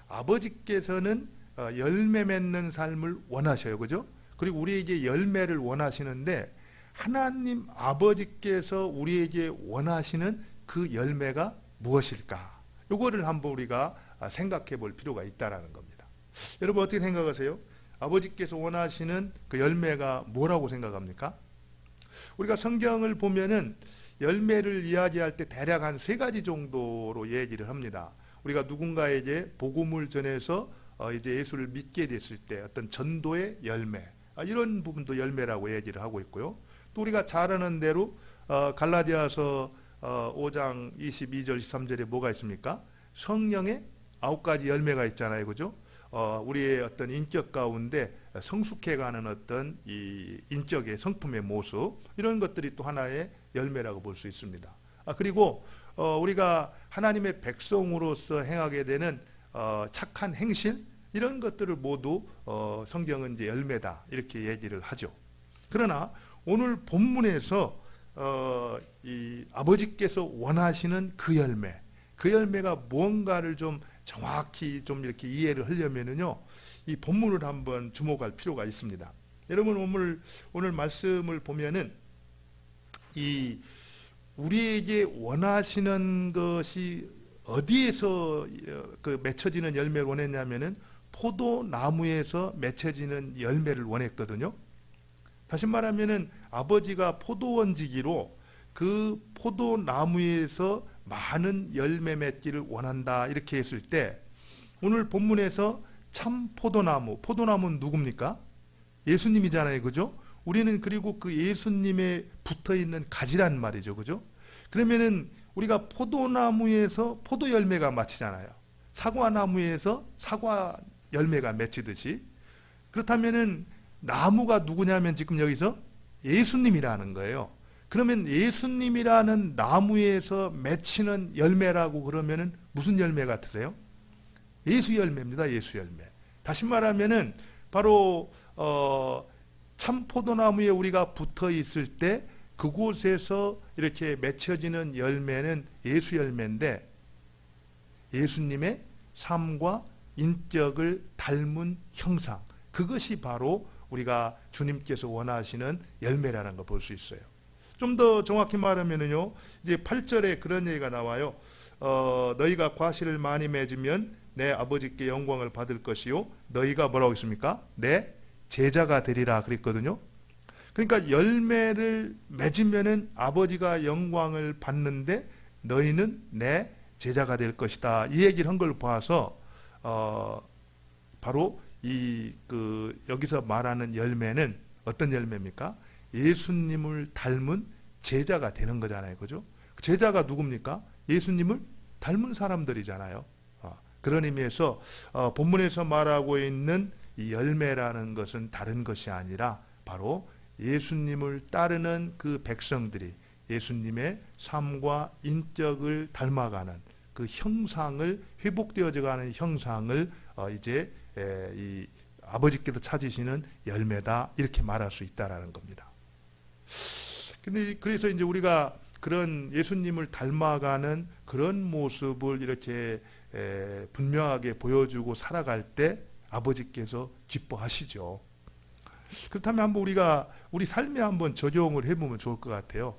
아버지께서는 열매 맺는 삶을 원하셔요, 그죠? 그리고 우리에게 열매를 원하시는데, 하나님 아버지께서 우리에게 원하시는 그 열매가 무엇일까? 이거를 한번 우리가 생각해 볼 필요가 있다라는 겁니다. 여러분 어떻게 생각하세요? 아버지께서 원하시는 그 열매가 뭐라고 생각합니까? 우리가 성경을 보면은 열매를 이야기할 때 대략 한 3가지 정도로 얘기를 합니다. 우리가 누군가에게 복음을 전해서 이제 예수를 믿게 됐을 때 어떤 전도의 열매, 이런 부분도 열매라고 얘기를 하고 있고요. 또 우리가 잘 아는 대로 갈라디아서 5장 22절 23절에 뭐가 있습니까? 성령의 9가지 열매가 있잖아요, 그죠? 우리의 어떤 인격 가운데 성숙해가는 어떤 이 인격의 성품의 모습, 이런 것들이 또 하나의 열매라고 볼 수 있습니다. 그리고 우리가 하나님의 백성으로서 행하게 되는 착한 행실, 이런 것들을 모두 성경은 이제 열매다 이렇게 얘기를 하죠. 그러나 오늘 본문에서 이 아버지께서 원하시는 그 열매가 무언가를 좀 정확히 좀 이렇게 이해를 하려면은요, 이 본문을 한번 주목할 필요가 있습니다. 여러분 오늘 말씀을 보면은 이 우리에게 원하시는 것이 어디에서 그 맺혀지는 열매를 원했냐면은 포도나무에서 맺혀지는 열매를 원했거든요. 다시 말하면은 아버지가 포도원지기로 그 포도나무에서 많은 열매 맺기를 원한다 이렇게 했을 때, 오늘 본문에서 참 포도나무는 누굽니까? 예수님이잖아요, 그죠? 우리는 그리고 그 예수님에 붙어 있는 가지란 말이죠, 그죠? 그러면은 우리가 포도나무에서 포도 열매가 맺히잖아요. 사과나무에서 사과 열매가 맺히듯이, 그렇다면은 나무가 누구냐면 지금 여기서 예수님이라는 거예요. 그러면 예수님이라는 나무에서 맺히는 열매라고 그러면은 무슨 열매 같으세요? 예수 열매입니다. 예수 열매. 다시 말하면은 바로 참 포도나무에 우리가 붙어 있을 때 그곳에서 이렇게 맺혀지는 열매는 예수 열매인데, 예수님의 삶과 인격을 닮은 형상, 그것이 바로 우리가 주님께서 원하시는 열매라는 걸 볼 수 있어요. 좀 더 정확히 말하면은요, 이제 8절에 그런 얘기가 나와요. 너희가 과실을 많이 맺으면 내 아버지께 영광을 받을 것이요, 너희가 뭐라고 했습니까? 내 제자가 되리라 그랬거든요. 그러니까 열매를 맺으면은 아버지가 영광을 받는데 너희는 내 제자가 될 것이다. 이 얘기를 한 걸 봐서 바로 여기서 말하는 열매는 어떤 열매입니까? 예수님을 닮은 제자가 되는 거잖아요. 그죠? 제자가 누굽니까? 예수님을 닮은 사람들이잖아요. 그런 의미에서 본문에서 말하고 있는 이 열매라는 것은 다른 것이 아니라 바로 예수님을 따르는 그 백성들이 예수님의 삶과 인격을 닮아가는 그 형상을, 회복되어져가는 형상을 이제 이 아버지께서 찾으시는 열매다, 이렇게 말할 수 있다라는 겁니다. 근데 그래서 이제 우리가 그런 예수님을 닮아가는 그런 모습을 이렇게 분명하게 보여주고 살아갈 때 아버지께서 기뻐하시죠. 그렇다면 한번 우리가 우리 삶에 한번 적용을 해보면 좋을 것 같아요.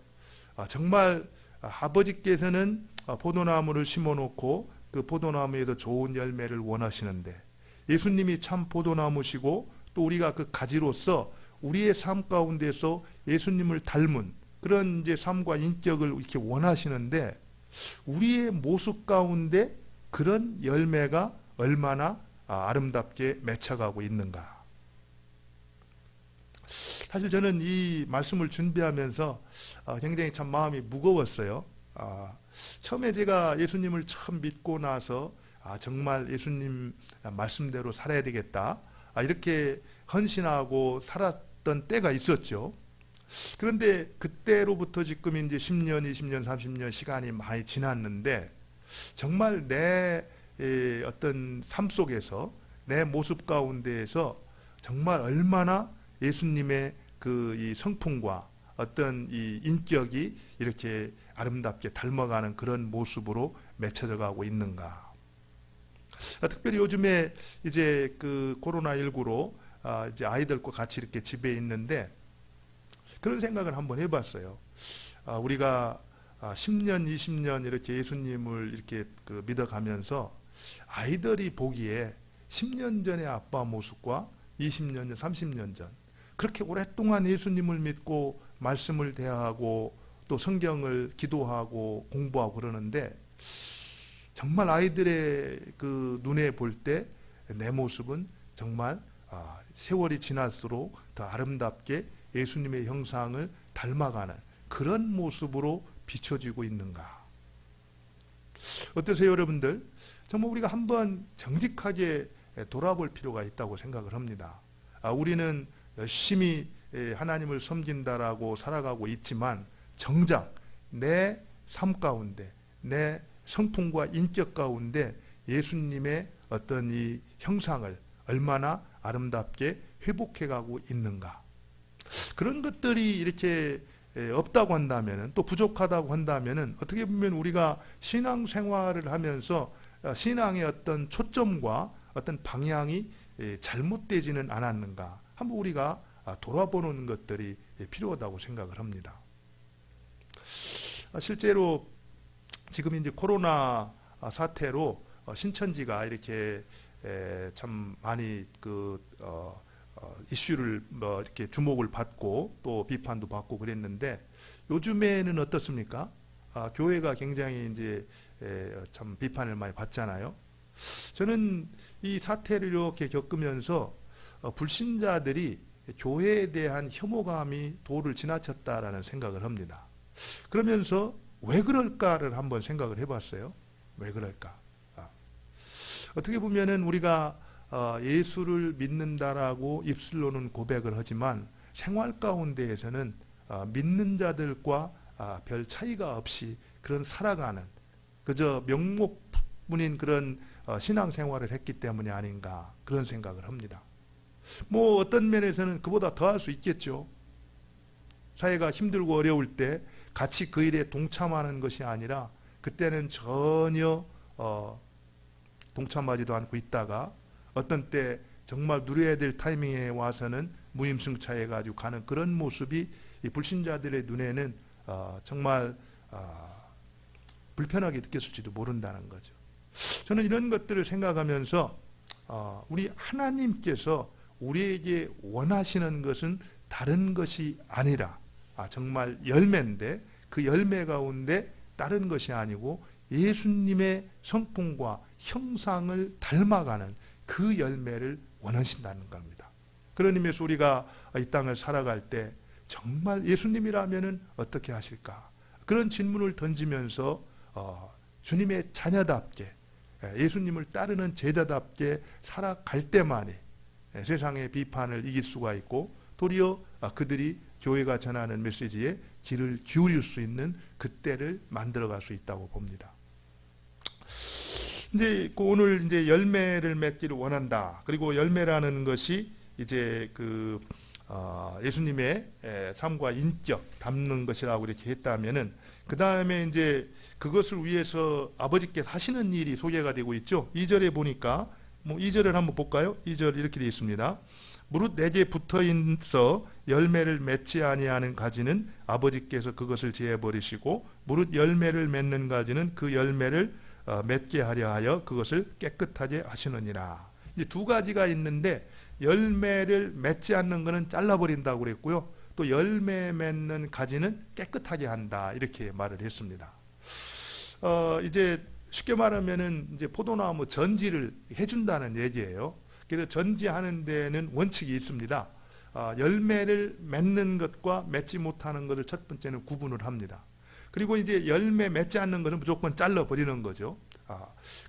정말 아버지께서는 포도나무를 심어놓고 그 포도나무에서 좋은 열매를 원하시는데, 예수님이 참 포도나무시고 또 우리가 그 가지로서 우리의 삶 가운데서 예수님을 닮은 그런 이제 삶과 인격을 이렇게 원하시는데, 우리의 모습 가운데 그런 열매가 얼마나 아름답게 맺혀가고 있는가. 사실 저는 이 말씀을 준비하면서 굉장히 참 마음이 무거웠어요. 처음에 제가 예수님을 처음 믿고 나서 정말 예수님 말씀대로 살아야 되겠다, 이렇게 헌신하고 살았던 때가 있었죠. 그런데 그때로부터 지금 이제 10년, 20년, 30년 시간이 많이 지났는데, 정말 내 어떤 삶 속에서, 내 모습 가운데에서 정말 얼마나 예수님의 이 성품과 어떤 이 인격이 이렇게 아름답게 닮아가는 그런 모습으로 맺혀져 가고 있는가. 특별히 요즘에 이제 그 코로나19로 이제 아이들과 같이 이렇게 집에 있는데, 그런 생각을 한번 해봤어요. 우리가 10년, 20년 이렇게 예수님을 이렇게 믿어가면서 아이들이 보기에 10년 전의 아빠 모습과 20년 전, 30년 전, 그렇게 오랫동안 예수님을 믿고 말씀을 대하고 또 성경을 기도하고 공부하고 그러는데, 정말 아이들의 그 눈에 볼 때 내 모습은 정말 세월이 지날수록 더 아름답게 예수님의 형상을 닮아가는 그런 모습으로 비춰지고 있는가. 어떠세요, 여러분들? 정말 우리가 한번 정직하게 돌아볼 필요가 있다고 생각을 합니다. 우리는 열심히 하나님을 섬긴다라고 살아가고 있지만, 정작 내 삶 가운데, 내 성품과 인격 가운데 예수님의 어떤 이 형상을 얼마나 아름답게 회복해가고 있는가. 그런 것들이 이렇게 없다고 한다면, 또 부족하다고 한다면, 어떻게 보면 우리가 신앙생활을 하면서 신앙의 어떤 초점과 어떤 방향이 잘못되지는 않았는가, 한번 우리가 돌아보는 것들이 필요하다고 생각을 합니다. 실제로 지금 이제 코로나 사태로 신천지가 이렇게 참 많이 이슈를 이렇게 주목을 받고 또 비판도 받고 그랬는데, 요즘에는 어떻습니까? 교회가 굉장히 이제 참 비판을 많이 받잖아요. 저는 이 사태를 이렇게 겪으면서 불신자들이 교회에 대한 혐오감이 도를 지나쳤다라는 생각을 합니다. 그러면서 왜 그럴까를 한번 생각을 해봤어요. 왜 그럴까? 어떻게 보면은 우리가 예수를 믿는다라고 입술로는 고백을 하지만 생활 가운데에서는 믿는 자들과 별 차이가 없이 그런 살아가는, 그저 뿐인 그런 신앙생활을 했기 때문이 아닌가 그런 생각을 합니다. 뭐 어떤 면에서는 그보다 더할 수 있겠죠. 사회가 힘들고 어려울 때 같이 그 일에 동참하는 것이 아니라 그때는 전혀 동참하지도 않고 있다가 어떤 때 정말 누려야 될 타이밍에 와서는 무임승차해 가지고 가는 그런 모습이 이 불신자들의 눈에는 정말 불편하게 느꼈을지도 모른다는 거죠. 저는 이런 것들을 생각하면서 우리 하나님께서 우리에게 원하시는 것은 다른 것이 아니라 정말 열매인데 그 열매 가운데 다른 것이 아니고 예수님의 성품과 형상을 닮아가는 그 열매를 원하신다는 겁니다. 그런 의미에서 우리가 이 땅을 살아갈 때 정말 예수님이라면 어떻게 하실까? 그런 질문을 던지면서 주님의 자녀답게 예수님을 따르는 제자답게 살아갈 때만이 세상의 비판을 이길 수가 있고 도리어 그들이 교회가 전하는 메시지에 귀를 기울일 수 있는 그때를 만들어갈 수 있다고 봅니다. 이제 오늘 이제 열매를 맺기를 원한다. 그리고 열매라는 것이 이제 예수님의 삶과 인격 담는 것이라고 이렇게 했다면은 그 다음에 이제 그것을 위해서 아버지께서 하시는 일이 소개가 되고 있죠. 2절에 보니까 2절을 한번 볼까요? 2절 이렇게 되어 있습니다. 무릇 내게 붙어 있어 열매를 맺지 아니하는 가지는 아버지께서 그것을 제해 버리시고 무릇 열매를 맺는 가지는 그 열매를 맺게 하려 하여 그것을 깨끗하게 하시느니라. 이제 두 가지가 있는데 열매를 맺지 않는 것은 잘라버린다고 그랬고요. 또 열매 맺는 가지는 깨끗하게 한다 이렇게 말을 했습니다. 이제 쉽게 말하면은 이제 포도나무 전지를 해준다는 얘기예요. 그래서 전지하는 데는 원칙이 있습니다. 열매를 맺는 것과 맺지 못하는 것을 첫 번째는 구분을 합니다. 그리고 이제 열매 맺지 않는 것은 무조건 잘라버리는 거죠.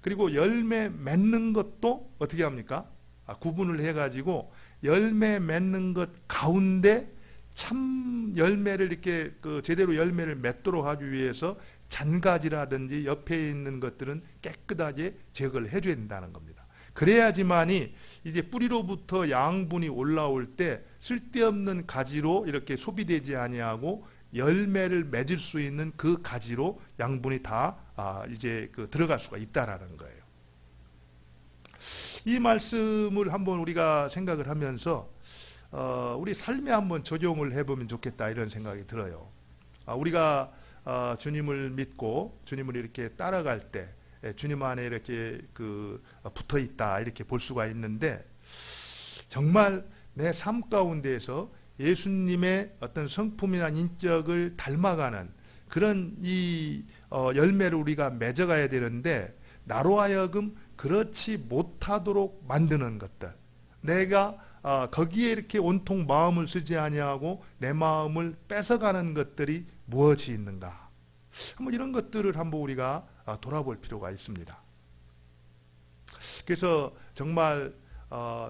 그리고 열매 맺는 것도 어떻게 합니까? 구분을 해가지고 열매 맺는 것 가운데 참 열매를 이렇게 제대로 열매를 맺도록 하기 위해서 잔가지라든지 옆에 있는 것들은 깨끗하게 제거를 해줘야 된다는 겁니다. 그래야지만이 이제 뿌리로부터 양분이 올라올 때 쓸데없는 가지로 이렇게 소비되지 아니하고 열매를 맺을 수 있는 그 가지로 양분이 다 이제 들어갈 수가 있다라는 거예요. 이 말씀을 한번 우리가 생각을 하면서 우리 삶에 한번 적용을 해보면 좋겠다 이런 생각이 들어요. 우리가 주님을 믿고 주님을 이렇게 따라갈 때 주님 안에 이렇게 붙어 있다 이렇게 볼 수가 있는데 정말 내 삶 가운데에서 예수님의 어떤 성품이나 인격을 닮아가는 그런 이 열매를 우리가 맺어가야 되는데 나로 하여금 그렇지 못하도록 만드는 것들, 내가 거기에 이렇게 온통 마음을 쓰지 아니하고 내 마음을 뺏어가는 것들이 무엇이 있는가? 한번 이런 것들을 한번 우리가 돌아볼 필요가 있습니다. 그래서 정말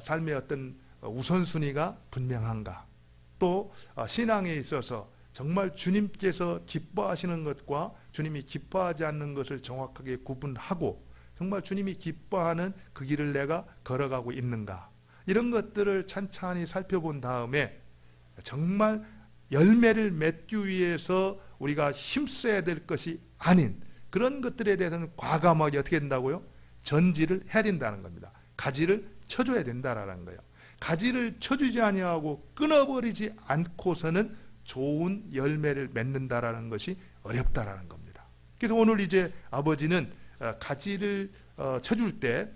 삶의 어떤 우선순위가 분명한가? 또 신앙에 있어서 정말 주님께서 기뻐하시는 것과 주님이 기뻐하지 않는 것을 정확하게 구분하고 정말 주님이 기뻐하는 그 길을 내가 걸어가고 있는가? 이런 것들을 찬찬히 살펴본 다음에 정말 열매를 맺기 위해서 우리가 힘써야 될 것이 아닌 그런 것들에 대해서는 과감하게 어떻게 된다고요? 전지를 해야 된다는 겁니다. 가지를 쳐줘야 된다라는 거예요. 가지를 쳐주지 아니하고 끊어버리지 않고서는 좋은 열매를 맺는다라는 것이 어렵다라는 겁니다. 그래서 오늘 이제 아버지는 가지를 쳐줄 때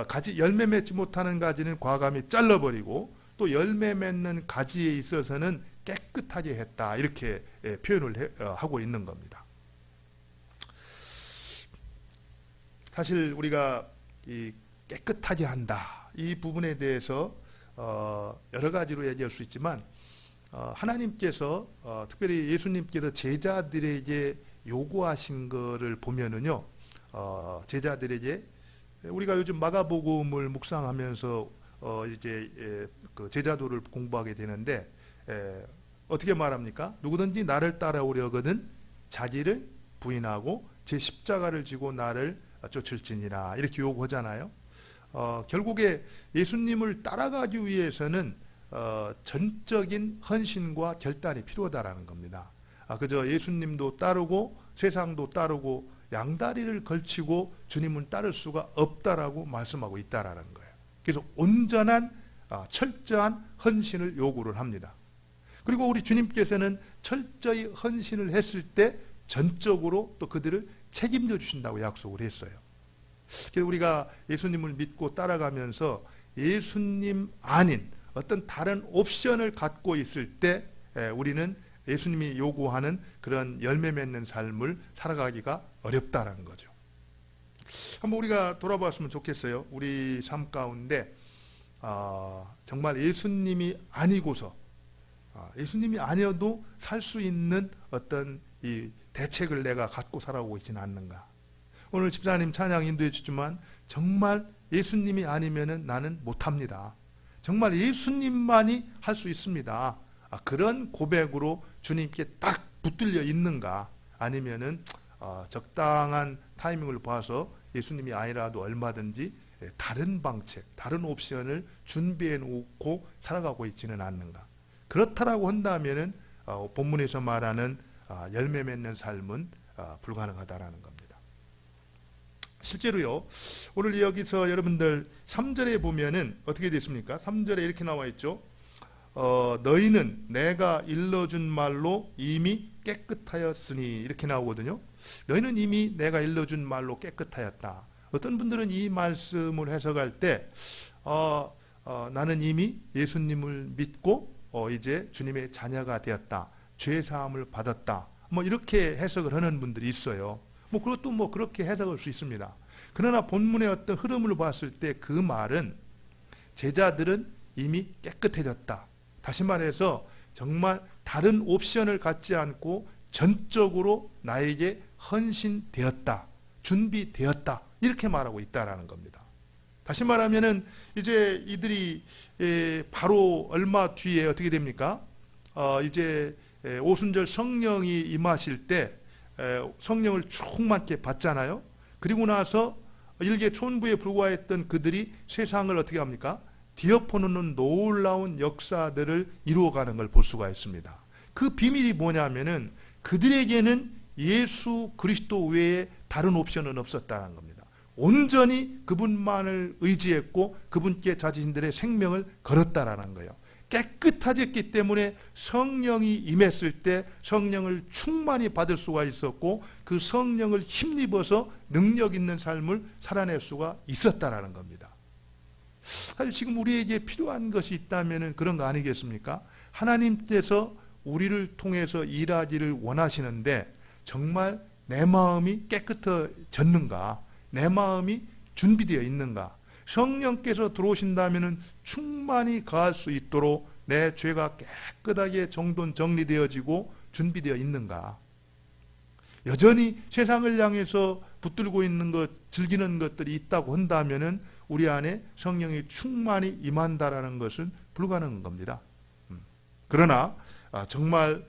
가지 열매 맺지 못하는 가지는 과감히 잘라버리고 또 열매 맺는 가지에 있어서는 깨끗하게 했다 이렇게 표현을 하고 있는 겁니다. 사실 우리가 이 깨끗하게 한다 이 부분에 대해서 여러 가지로 얘기할 수 있지만 하나님께서 특별히 예수님께서 제자들에게 요구하신 거를 보면은요 제자들에게 우리가 요즘 마가복음을 묵상하면서 이제 그 제자도를 공부하게 되는데 어떻게 말합니까? 누구든지 나를 따라오려거든 자기를 부인하고 제 십자가를 지고 나를 쫓을지니라 이렇게 요구하잖아요. 결국에 예수님을 따라가기 위해서는 전적인 헌신과 결단이 필요하다라는 겁니다. 그저 예수님도 따르고 세상도 따르고 양다리를 걸치고 주님은 따를 수가 없다라고 말씀하고 있다라는 거예요. 그래서 온전한 철저한 헌신을 요구를 합니다. 그리고 우리 주님께서는 철저히 헌신을 했을 때 전적으로 또 그들을 책임져 주신다고 약속을 했어요. 그래서 우리가 예수님을 믿고 따라가면서 예수님 아닌 어떤 다른 옵션을 갖고 있을 때 우리는 예수님이 요구하는 그런 열매 맺는 삶을 살아가기가 어렵다라는 거죠. 한번 우리가 돌아봤으면 좋겠어요. 우리 삶 가운데 정말 예수님이 아니고서 예수님이 아니어도 살 수 있는 어떤 이 대책을 내가 갖고 살아오고 있지는 않는가. 오늘 집사님 찬양 인도해 주지만 정말 예수님이 아니면은 나는 못합니다. 정말 예수님만이 할 수 있습니다. 그런 고백으로 주님께 딱 붙들려 있는가, 아니면은 적당한 타이밍을 봐서 예수님이 아니라도 얼마든지 다른 방책, 다른 옵션을 준비해 놓고 살아가고 있지는 않는가. 그렇다라고 한다면은 본문에서 말하는 열매 맺는 삶은 불가능하다라는 겁니다. 실제로요, 오늘 여기서 여러분들 3절에 보면은 어떻게 됐습니까? 3절에 이렇게 나와 있죠. 너희는 내가 일러준 말로 이미 깨끗하였으니 이렇게 나오거든요. 너희는 이미 내가 일러준 말로 깨끗하였다. 어떤 분들은 이 말씀을 해석할 때 나는 이미 예수님을 믿고 이제 주님의 자녀가 되었다. 죄사함을 받았다. 뭐 이렇게 해석을 하는 분들이 있어요. 뭐 그것도 뭐 그렇게 해석할 수 있습니다. 그러나 본문의 어떤 흐름을 봤을 때 그 말은 제자들은 이미 깨끗해졌다. 다시 말해서 정말 다른 옵션을 갖지 않고 전적으로 나에게 헌신되었다. 준비되었다. 이렇게 말하고 있다라는 겁니다. 다시 말하면은 이제 이들이 바로 얼마 뒤에 어떻게 됩니까? 이제 오순절 성령이 임하실 때 성령을 충만케 받잖아요. 그리고 나서 일개 촌부에 불과했던 그들이 세상을 어떻게 합니까? 뒤엎어놓는 놀라운 역사들을 이루어가는 걸 볼 수가 있습니다. 그 비밀이 뭐냐면은 그들에게는 예수 그리스도 외에 다른 옵션은 없었다는 겁니다. 온전히 그분만을 의지했고 그분께 자신들의 생명을 걸었다라는 거예요. 깨끗해졌기 때문에 성령이 임했을 때 성령을 충만히 받을 수가 있었고 그 성령을 힘입어서 능력 있는 삶을 살아낼 수가 있었다라는 겁니다. 사실 지금 우리에게 필요한 것이 있다면 그런 거 아니겠습니까? 하나님께서 우리를 통해서 일하기를 원하시는데 정말 내 마음이 깨끗해졌는가? 내 마음이 준비되어 있는가? 성령께서 들어오신다면 충만히 가할 수 있도록 내 죄가 깨끗하게 정돈 정리되어지고 준비되어 있는가? 여전히 세상을 향해서 붙들고 있는 것, 즐기는 것들이 있다고 한다면 우리 안에 성령이 충만히 임한다라는 것은 불가능한 겁니다. 그러나 정말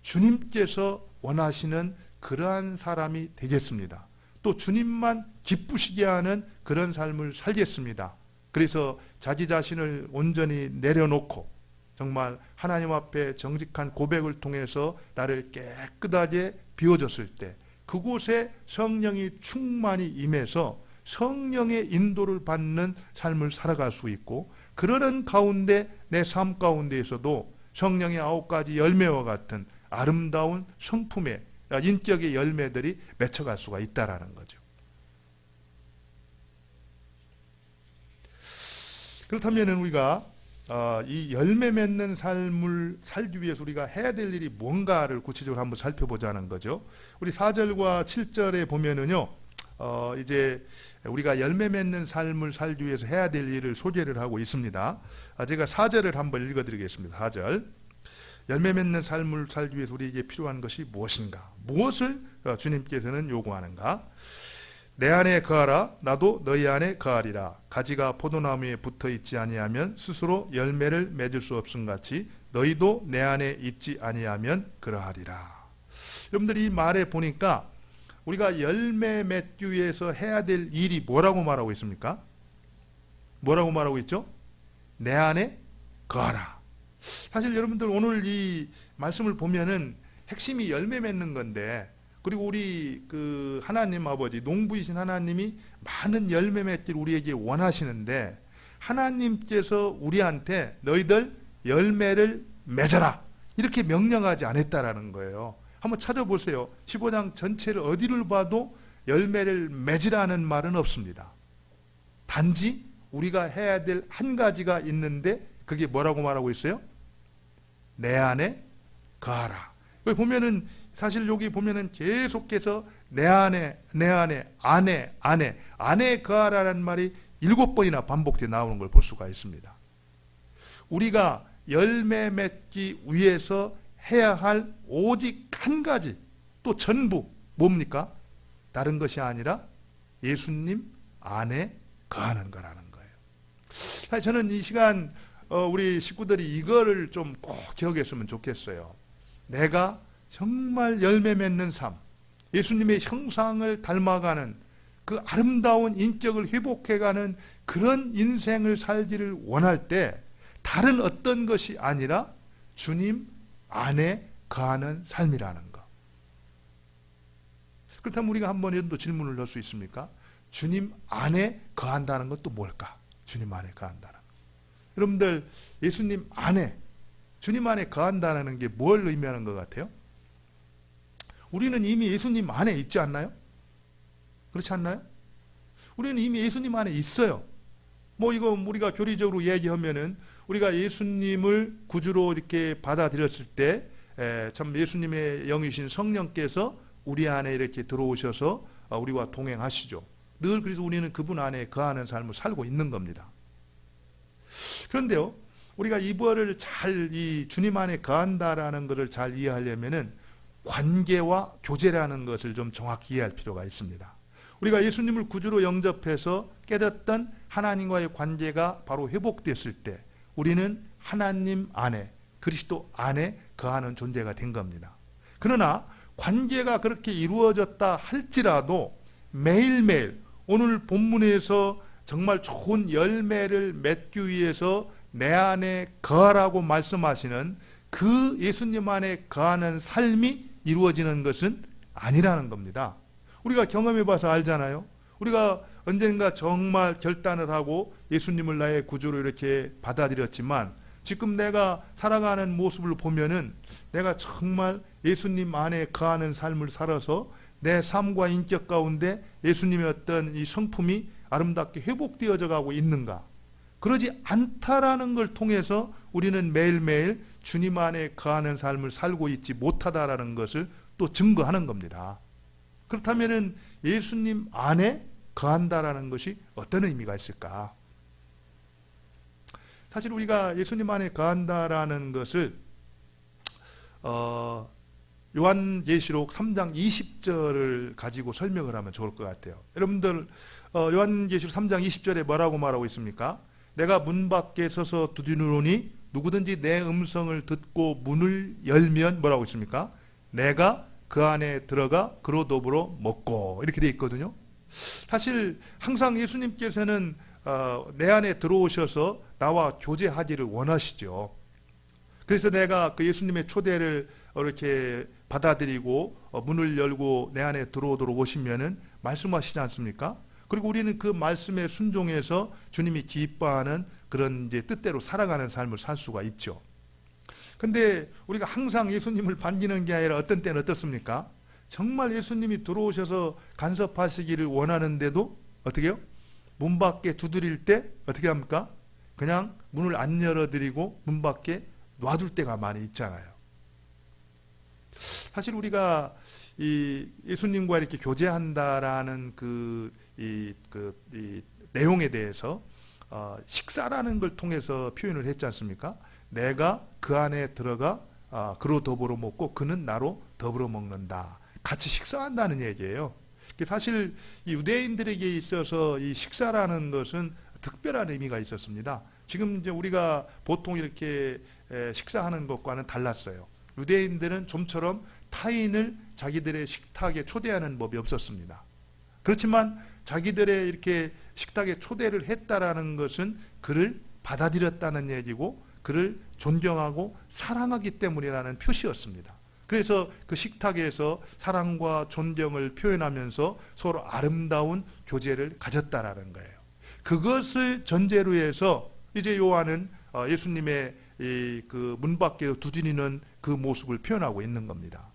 주님께서 원하시는 그러한 사람이 되겠습니다. 또 주님만 기쁘시게 하는 그런 삶을 살겠습니다. 그래서 자기 자신을 온전히 내려놓고 정말 하나님 앞에 정직한 고백을 통해서 나를 깨끗하게 비워줬을 때 그곳에 성령이 충만히 임해서 성령의 인도를 받는 삶을 살아갈 수 있고, 그러는 가운데 내 삶 가운데에서도 성령의 9가지 열매와 같은 아름다운 성품의 인격의 열매들이 맺혀갈 수가 있다라는 거죠. 그렇다면 우리가 이 열매 맺는 삶을 살기 위해서 우리가 해야 될 일이 뭔가를 구체적으로 한번 살펴보자는 거죠. 우리 4절과 7절에 보면은요, 이제 우리가 열매 맺는 삶을 살기 위해서 해야 될 일을 소개를 하고 있습니다. 제가 4절을 한번 읽어드리겠습니다. 4절. 열매 맺는 삶을 살기 위해서 우리에게 필요한 것이 무엇인가? 무엇을 주님께서는 요구하는가? 내 안에 거하라, 나도 너희 안에 거하리라. 가지가 포도나무에 붙어 있지 아니하면 스스로 열매를 맺을 수 없음 같이 너희도 내 안에 있지 아니하면 그러하리라. 여러분들 이 말에 보니까 우리가 열매 맺기 위해서 해야 될 일이 뭐라고 말하고 있습니까? 뭐라고 말하고 있죠? 내 안에 거하라. 사실 여러분들 오늘 이 말씀을 보면은 핵심이 열매 맺는 건데, 그리고 우리 그 하나님 아버지, 농부이신 하나님이 많은 열매 맺기를 우리에게 원하시는데, 하나님께서 우리한테 너희들 열매를 맺어라 이렇게 명령하지 않았다라는 거예요. 한번 찾아보세요. 15장 전체를 어디를 봐도 열매를 맺으라는 말은 없습니다. 단지 우리가 해야 될 한 가지가 있는데, 그게 뭐라고 말하고 있어요? 내 안에 거하라. 여기 보면은, 사실 여기 보면은 계속해서 내 안에 거하라는 말이 7번이나 반복되어 나오는 걸 볼 수가 있습니다. 우리가 열매 맺기 위해서 해야 할 오직 한 가지, 또 전부 뭡니까? 다른 것이 아니라 예수님 안에 거하는 거라는 거예요. 사실 저는 이 시간 우리 식구들이 이거를 좀 꼭 기억했으면 좋겠어요. 내가 정말 열매 맺는 삶, 예수님의 형상을 닮아가는 그 아름다운 인격을 회복해가는 그런 인생을 살기를 원할 때, 다른 어떤 것이 아니라 주님 안에 거하는 삶이라는 것. 그렇다면 우리가 한번 또 질문을 넣을 수 있습니까? 주님 안에 거한다는 것도 뭘까? 주님 안에 거한다는 것. 여러분들, 예수님 안에, 주님 안에 거한다는 게 뭘 의미하는 것 같아요? 우리는 이미 예수님 안에 있지 않나요? 그렇지 않나요? 우리는 이미 예수님 안에 있어요. 뭐 이거 우리가 교리적으로 얘기하면은, 우리가 예수님을 구주로 이렇게 받아들였을 때, 참 예수님의 영이신 성령께서 우리 안에 이렇게 들어오셔서 우리와 동행하시죠. 늘 그래서 우리는 그분 안에 거하는 삶을 살고 있는 겁니다. 그런데요, 우리가 이거를 잘, 이 주님 안에 거한다라는 것을 잘 이해하려면은 관계와 교제라는 것을 좀 정확히 이해할 필요가 있습니다. 우리가 예수님을 구주로 영접해서 깨졌던 하나님과의 관계가 바로 회복됐을 때, 우리는 하나님 안에, 그리스도 안에 거하는 존재가 된 겁니다. 그러나 관계가 그렇게 이루어졌다 할지라도 매일매일 오늘 본문에서 정말 좋은 열매를 맺기 위해서 내 안에 거하라고 말씀하시는 그 예수님 안에 거하는 삶이 이루어지는 것은 아니라는 겁니다. 우리가 경험해 봐서 알잖아요. 우리가 언젠가 정말 결단을 하고 예수님을 나의 구주로 이렇게 받아들였지만, 지금 내가 살아가는 모습을 보면은 내가 정말 예수님 안에 거하는 삶을 살아서 내 삶과 인격 가운데 예수님의 어떤 이 성품이 아름답게 회복되어져 가고 있는가? 그러지 않다라는 걸 통해서 우리는 매일매일 주님 안에 거하는 삶을 살고 있지 못하다라는 것을 또 증거하는 겁니다. 그렇다면은 예수님 안에 거한다라는 것이 어떤 의미가 있을까? 사실 우리가 예수님 안에 거한다라는 것을 요한계시록 3장 20절을 가지고 설명을 하면 좋을 것 같아요. 여러분들, 요한계시록 3장 20절에 뭐라고 말하고 있습니까? 내가 문 밖에 서서 두드리노니 누구든지 내 음성을 듣고 문을 열면 뭐라고 있습니까? 내가 그 안에 들어가 그로 더불어 먹고, 이렇게 돼 있거든요. 사실 항상 예수님께서는 내 안에 들어오셔서 나와 교제하기를 원하시죠. 그래서 내가 그 예수님의 초대를 이렇게 받아들이고 문을 열고 내 안에 들어오도록 오시면은 말씀하시지 않습니까? 그리고 우리는 그 말씀에 순종해서 주님이 기뻐하는 그런 이제 뜻대로 살아가는 삶을 살 수가 있죠. 근데 우리가 항상 예수님을 반기는 게 아니라 어떤 때는 어떻습니까? 정말 예수님이 들어오셔서 간섭하시기를 원하는데도 어떻게 해요? 문 밖에 두드릴 때 어떻게 합니까? 그냥 문을 안 열어드리고 문 밖에 놔둘 때가 많이 있잖아요. 사실 우리가 이 예수님과 이렇게 교제한다라는 그 내용에 대해서 식사라는 걸 통해서 표현을 했지 않습니까? 내가 그 안에 들어가 그로 더불어 먹고 그는 나로 더불어 먹는다. 같이 식사한다는 얘기예요. 사실 이 유대인들에게 있어서 이 식사라는 것은 특별한 의미가 있었습니다. 지금 이제 우리가 보통 이렇게 식사하는 것과는 달랐어요. 유대인들은 좀처럼 타인을 자기들의 식탁에 초대하는 법이 없었습니다. 그렇지만 자기들의 이렇게 식탁에 초대를 했다라는 것은 그를 받아들였다는 얘기고 그를 존경하고 사랑하기 때문이라는 표시였습니다. 그래서 그 식탁에서 사랑과 존경을 표현하면서 서로 아름다운 교제를 가졌다라는 거예요. 그것을 전제로 해서 이제 요한은 예수님의 그 문 밖에 두드리는 그 모습을 표현하고 있는 겁니다.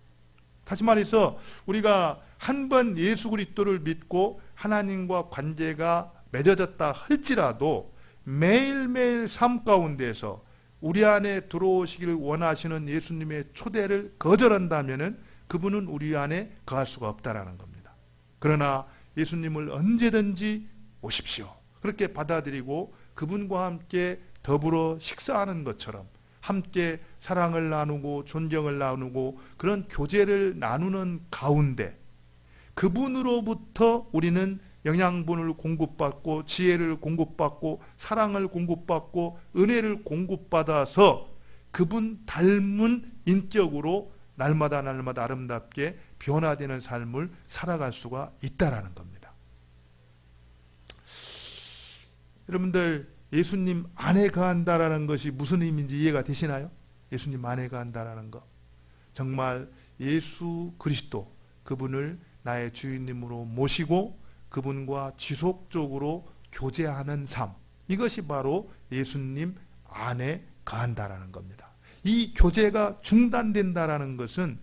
다시 말해서 우리가 한 번 예수 그리스도를 믿고 하나님과 관계가 맺어졌다 할지라도 매일매일 삶 가운데서 우리 안에 들어오시기를 원하시는 예수님의 초대를 거절한다면 그분은 우리 안에 거할 수가 없다라는 겁니다. 그러나 예수님을 언제든지 오십시오. 그렇게 받아들이고 그분과 함께 더불어 식사하는 것처럼 함께 사랑을 나누고 존경을 나누고 그런 교제를 나누는 가운데 그분으로부터 우리는 영양분을 공급받고 지혜를 공급받고 사랑을 공급받고 은혜를 공급받아서 그분 닮은 인격으로 날마다 아름답게 변화되는 삶을 살아갈 수가 있다라는 겁니다. 여러분들 예수님 안에 거한다라는 것이 무슨 의미인지 이해가 되시나요? 예수님 안에 거한다라는 것. 정말 예수 그리스도 그분을 나의 주인님으로 모시고 그분과 지속적으로 교제하는 삶. 이것이 바로 예수님 안에 거한다라는 겁니다. 이 교제가 중단된다라는 것은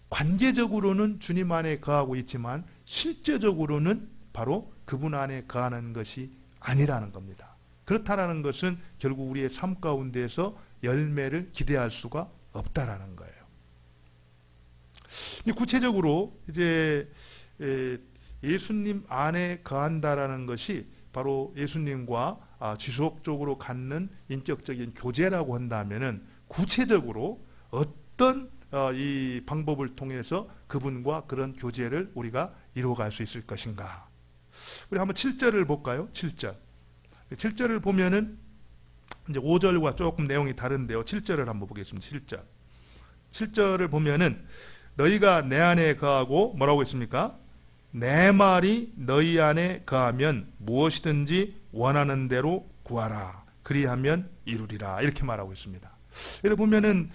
관계적으로는 주님 안에 거하고 있지만 실제적으로는 바로 그분 안에 거하는 것이 아니라는 겁니다. 그렇다라는 것은 결국 우리의 삶 가운데에서 열매를 기대할 수가 없다라는 거예요. 구체적으로 이제 예수님 안에 거한다라는 것이 바로 예수님과 지속적으로 갖는 인격적인 교제라고 한다면은 구체적으로 어떤 이 방법을 통해서 그분과 그런 교제를 우리가 이루어갈 수 있을 것인가? 우리 한번 7절을 볼까요? 7절. 7절을 보면은 이제 5절과 조금 내용이 다른데요. 7절을 한번 보겠습니다. 7절. 7절을 보면은 너희가 내 안에 거하고 뭐라고 했습니까? 내 말이 너희 안에 거하면 무엇이든지 원하는 대로 구하라. 그리하면 이루리라. 이렇게 말하고 있습니다. 여기 보면은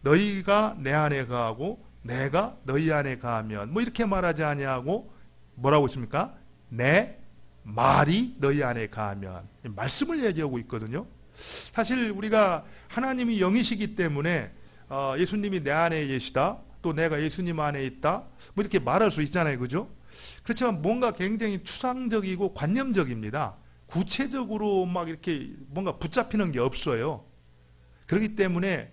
너희가 내 안에 거하고 내가 너희 안에 거하면 뭐 이렇게 말하지 아니하고 뭐라고 있습니까? 내 말이 너희 안에 거하면 말씀을 얘기하고 있거든요. 사실 우리가 하나님이 영이시기 때문에 예수님이 내 안에 계시다 또 내가 예수님 안에 있다 뭐 이렇게 말할 수 있잖아요. 그죠? 그렇지만 뭔가 굉장히 추상적이고 관념적입니다. 구체적으로 막 이렇게 뭔가 붙잡히는 게 없어요. 그렇기 때문에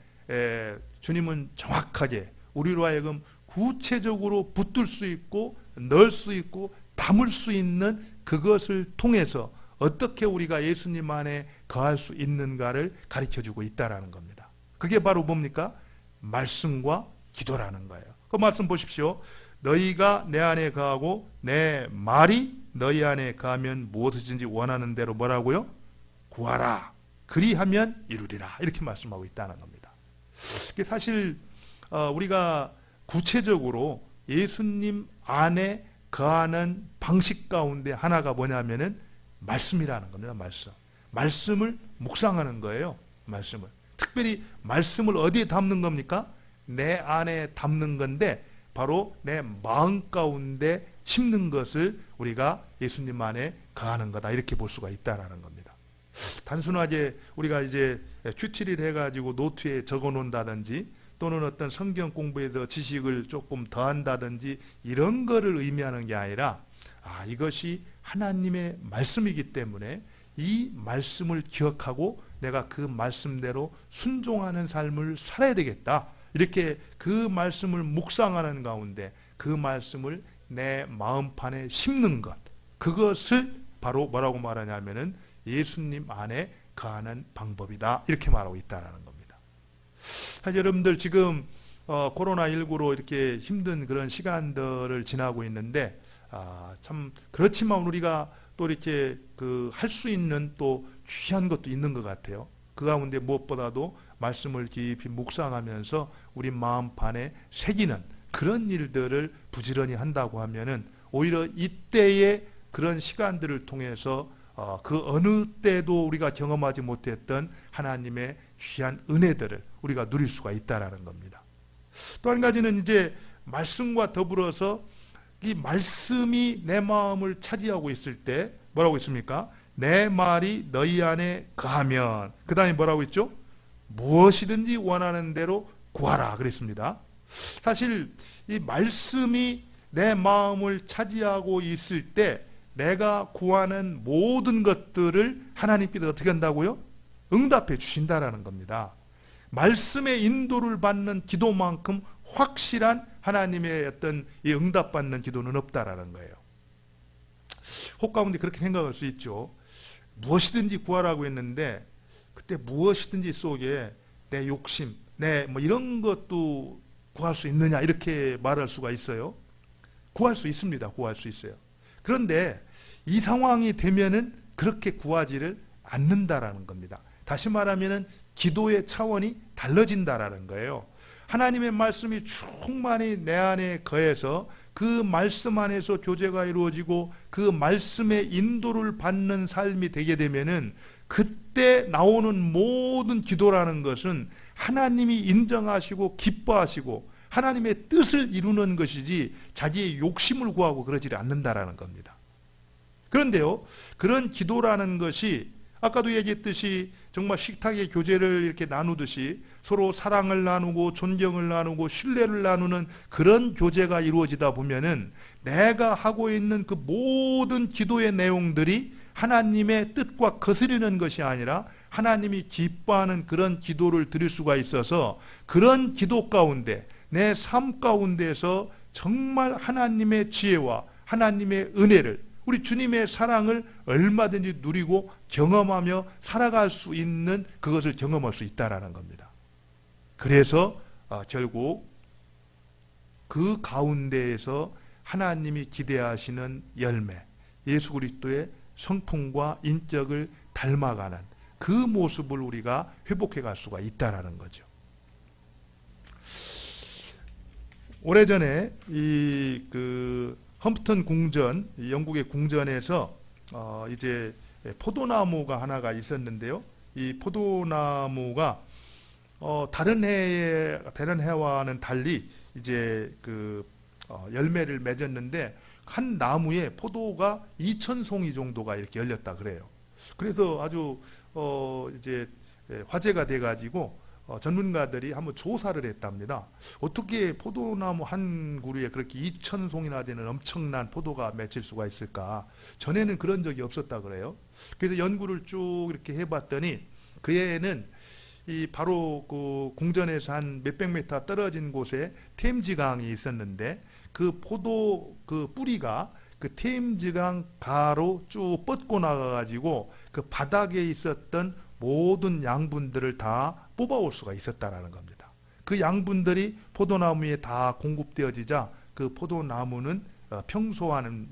주님은 정확하게 우리로 하여금 구체적으로 붙들 수 있고 넣을 수 있고 담을 수 있는 그것을 통해서 어떻게 우리가 예수님 안에 거할 수 있는가를 가르쳐주고 있다라는 겁니다. 그게 바로 뭡니까? 말씀과 기도라는 거예요. 그 말씀 보십시오. 너희가 내 안에 거하고 내 말이 너희 안에 거하면 무엇이든지 원하는 대로 뭐라고요? 구하라. 그리하면 이루리라. 이렇게 말씀하고 있다는 겁니다. 사실 우리가 구체적으로 예수님 안에 거하는 방식 가운데 하나가 뭐냐면은 말씀이라는 겁니다. 말씀을 묵상하는 거예요. 말씀을. 특별히 말씀을 어디에 담는 겁니까? 내 안에 담는 건데 바로 내 마음 가운데 심는 것을 우리가 예수님 안에 거하는 거다. 이렇게 볼 수가 있다라는 겁니다. 단순하게 우리가 이제 큐티를 해가지고 노트에 적어 놓는다든지 또는 어떤 성경 공부에서 지식을 조금 더한다든지 이런 거를 의미하는 게 아니라 이것이 하나님의 말씀이기 때문에 이 말씀을 기억하고 내가 그 말씀대로 순종하는 삶을 살아야 되겠다. 이렇게 그 말씀을 묵상하는 가운데 그 말씀을 내 마음판에 심는 것, 그것을 바로 뭐라고 말하냐면은 예수님 안에 거하는 방법이다. 이렇게 말하고 있다는 겁니다. 사실 여러분들 지금 코로나19로 이렇게 힘든 그런 시간들을 지나고 있는데 참 그렇지만 우리가 또 이렇게 할 수 있는 또 귀한 것도 있는 것 같아요. 그 가운데 무엇보다도 말씀을 깊이 묵상하면서 우리 마음판에 새기는 그런 일들을 부지런히 한다고 하면은 오히려 이때의 그런 시간들을 통해서 그 어느 때도 우리가 경험하지 못했던 하나님의 귀한 은혜들을 우리가 누릴 수가 있다라는 겁니다. 또 한 가지는 이제 말씀과 더불어서 이 말씀이 내 마음을 차지하고 있을 때 뭐라고 있습니까? 내 말이 너희 안에 거하면, 그 다음에 뭐라고 있죠? 무엇이든지 원하는 대로 구하라 그랬습니다. 사실 이 말씀이 내 마음을 차지하고 있을 때 내가 구하는 모든 것들을 하나님께서 어떻게 한다고요? 응답해 주신다라는 겁니다. 말씀의 인도를 받는 기도만큼 확실한 하나님의 어떤 이 응답받는 기도는 없다라는 거예요. 혹 가운데 그렇게 생각할 수 있죠. 무엇이든지 구하라고 했는데 그때 무엇이든지 속에 내 욕심, 내 뭐 이런 것도 구할 수 있느냐 이렇게 말할 수가 있어요. 구할 수 있습니다. 구할 수 있어요. 그런데 이 상황이 되면은 그렇게 구하지를 않는다라는 겁니다. 다시 말하면은 기도의 차원이 달라진다라는 거예요. 하나님의 말씀이 충만히 내 안에 거해서 그 말씀 안에서 교제가 이루어지고 그 말씀의 인도를 받는 삶이 되게 되면은 그때 나오는 모든 기도라는 것은 하나님이 인정하시고 기뻐하시고 하나님의 뜻을 이루는 것이지 자기의 욕심을 구하고 그러지 않는다라는 겁니다. 그런데요, 그런 기도라는 것이 아까도 얘기했듯이 정말 식탁의 교제를 이렇게 나누듯이 서로 사랑을 나누고 존경을 나누고 신뢰를 나누는 그런 교제가 이루어지다 보면은 내가 하고 있는 그 모든 기도의 내용들이 하나님의 뜻과 거스르는 것이 아니라 하나님이 기뻐하는 그런 기도를 드릴 수가 있어서 그런 기도 가운데 내 삶 가운데서 정말 하나님의 지혜와 하나님의 은혜를 우리 주님의 사랑을 얼마든지 누리고 경험하며 살아갈 수 있는 그것을 경험할 수 있다라는 겁니다. 그래서 결국 그 가운데에서 하나님이 기대하시는 열매, 예수 그리스도의 성품과 인격을 닮아가는 그 모습을 우리가 회복해 갈 수가 있다라는 거죠. 오래전에 험프턴 궁전, 영국의 궁전에서 이제 포도나무가 하나가 있었는데요. 이 포도나무가 다른 해와는 달리 이제 열매를 맺었는데 한 나무에 포도가 2,000송이 정도가 이렇게 열렸다 그래요. 그래서 아주 이제 화제가 돼가지고 전문가들이 한번 조사를 했답니다. 어떻게 포도나무 한 그루에 그렇게 2,000송이나 되는 엄청난 포도가 맺힐 수가 있을까? 전에는 그런 적이 없었다 그래요. 그래서 연구를 쭉 이렇게 해봤더니 그 해에는 바로 그 궁전에서 한 몇백 미터 떨어진 곳에 템즈강이 있었는데 그 포도 그 뿌리가 그 템즈강 가로 쭉 뻗고 나가가지고 그 바닥에 있었던 모든 양분들을 다 뽑아올 수가 있었다라는 겁니다. 그 양분들이 포도나무에 다 공급되어지자 그 포도나무는 평소와는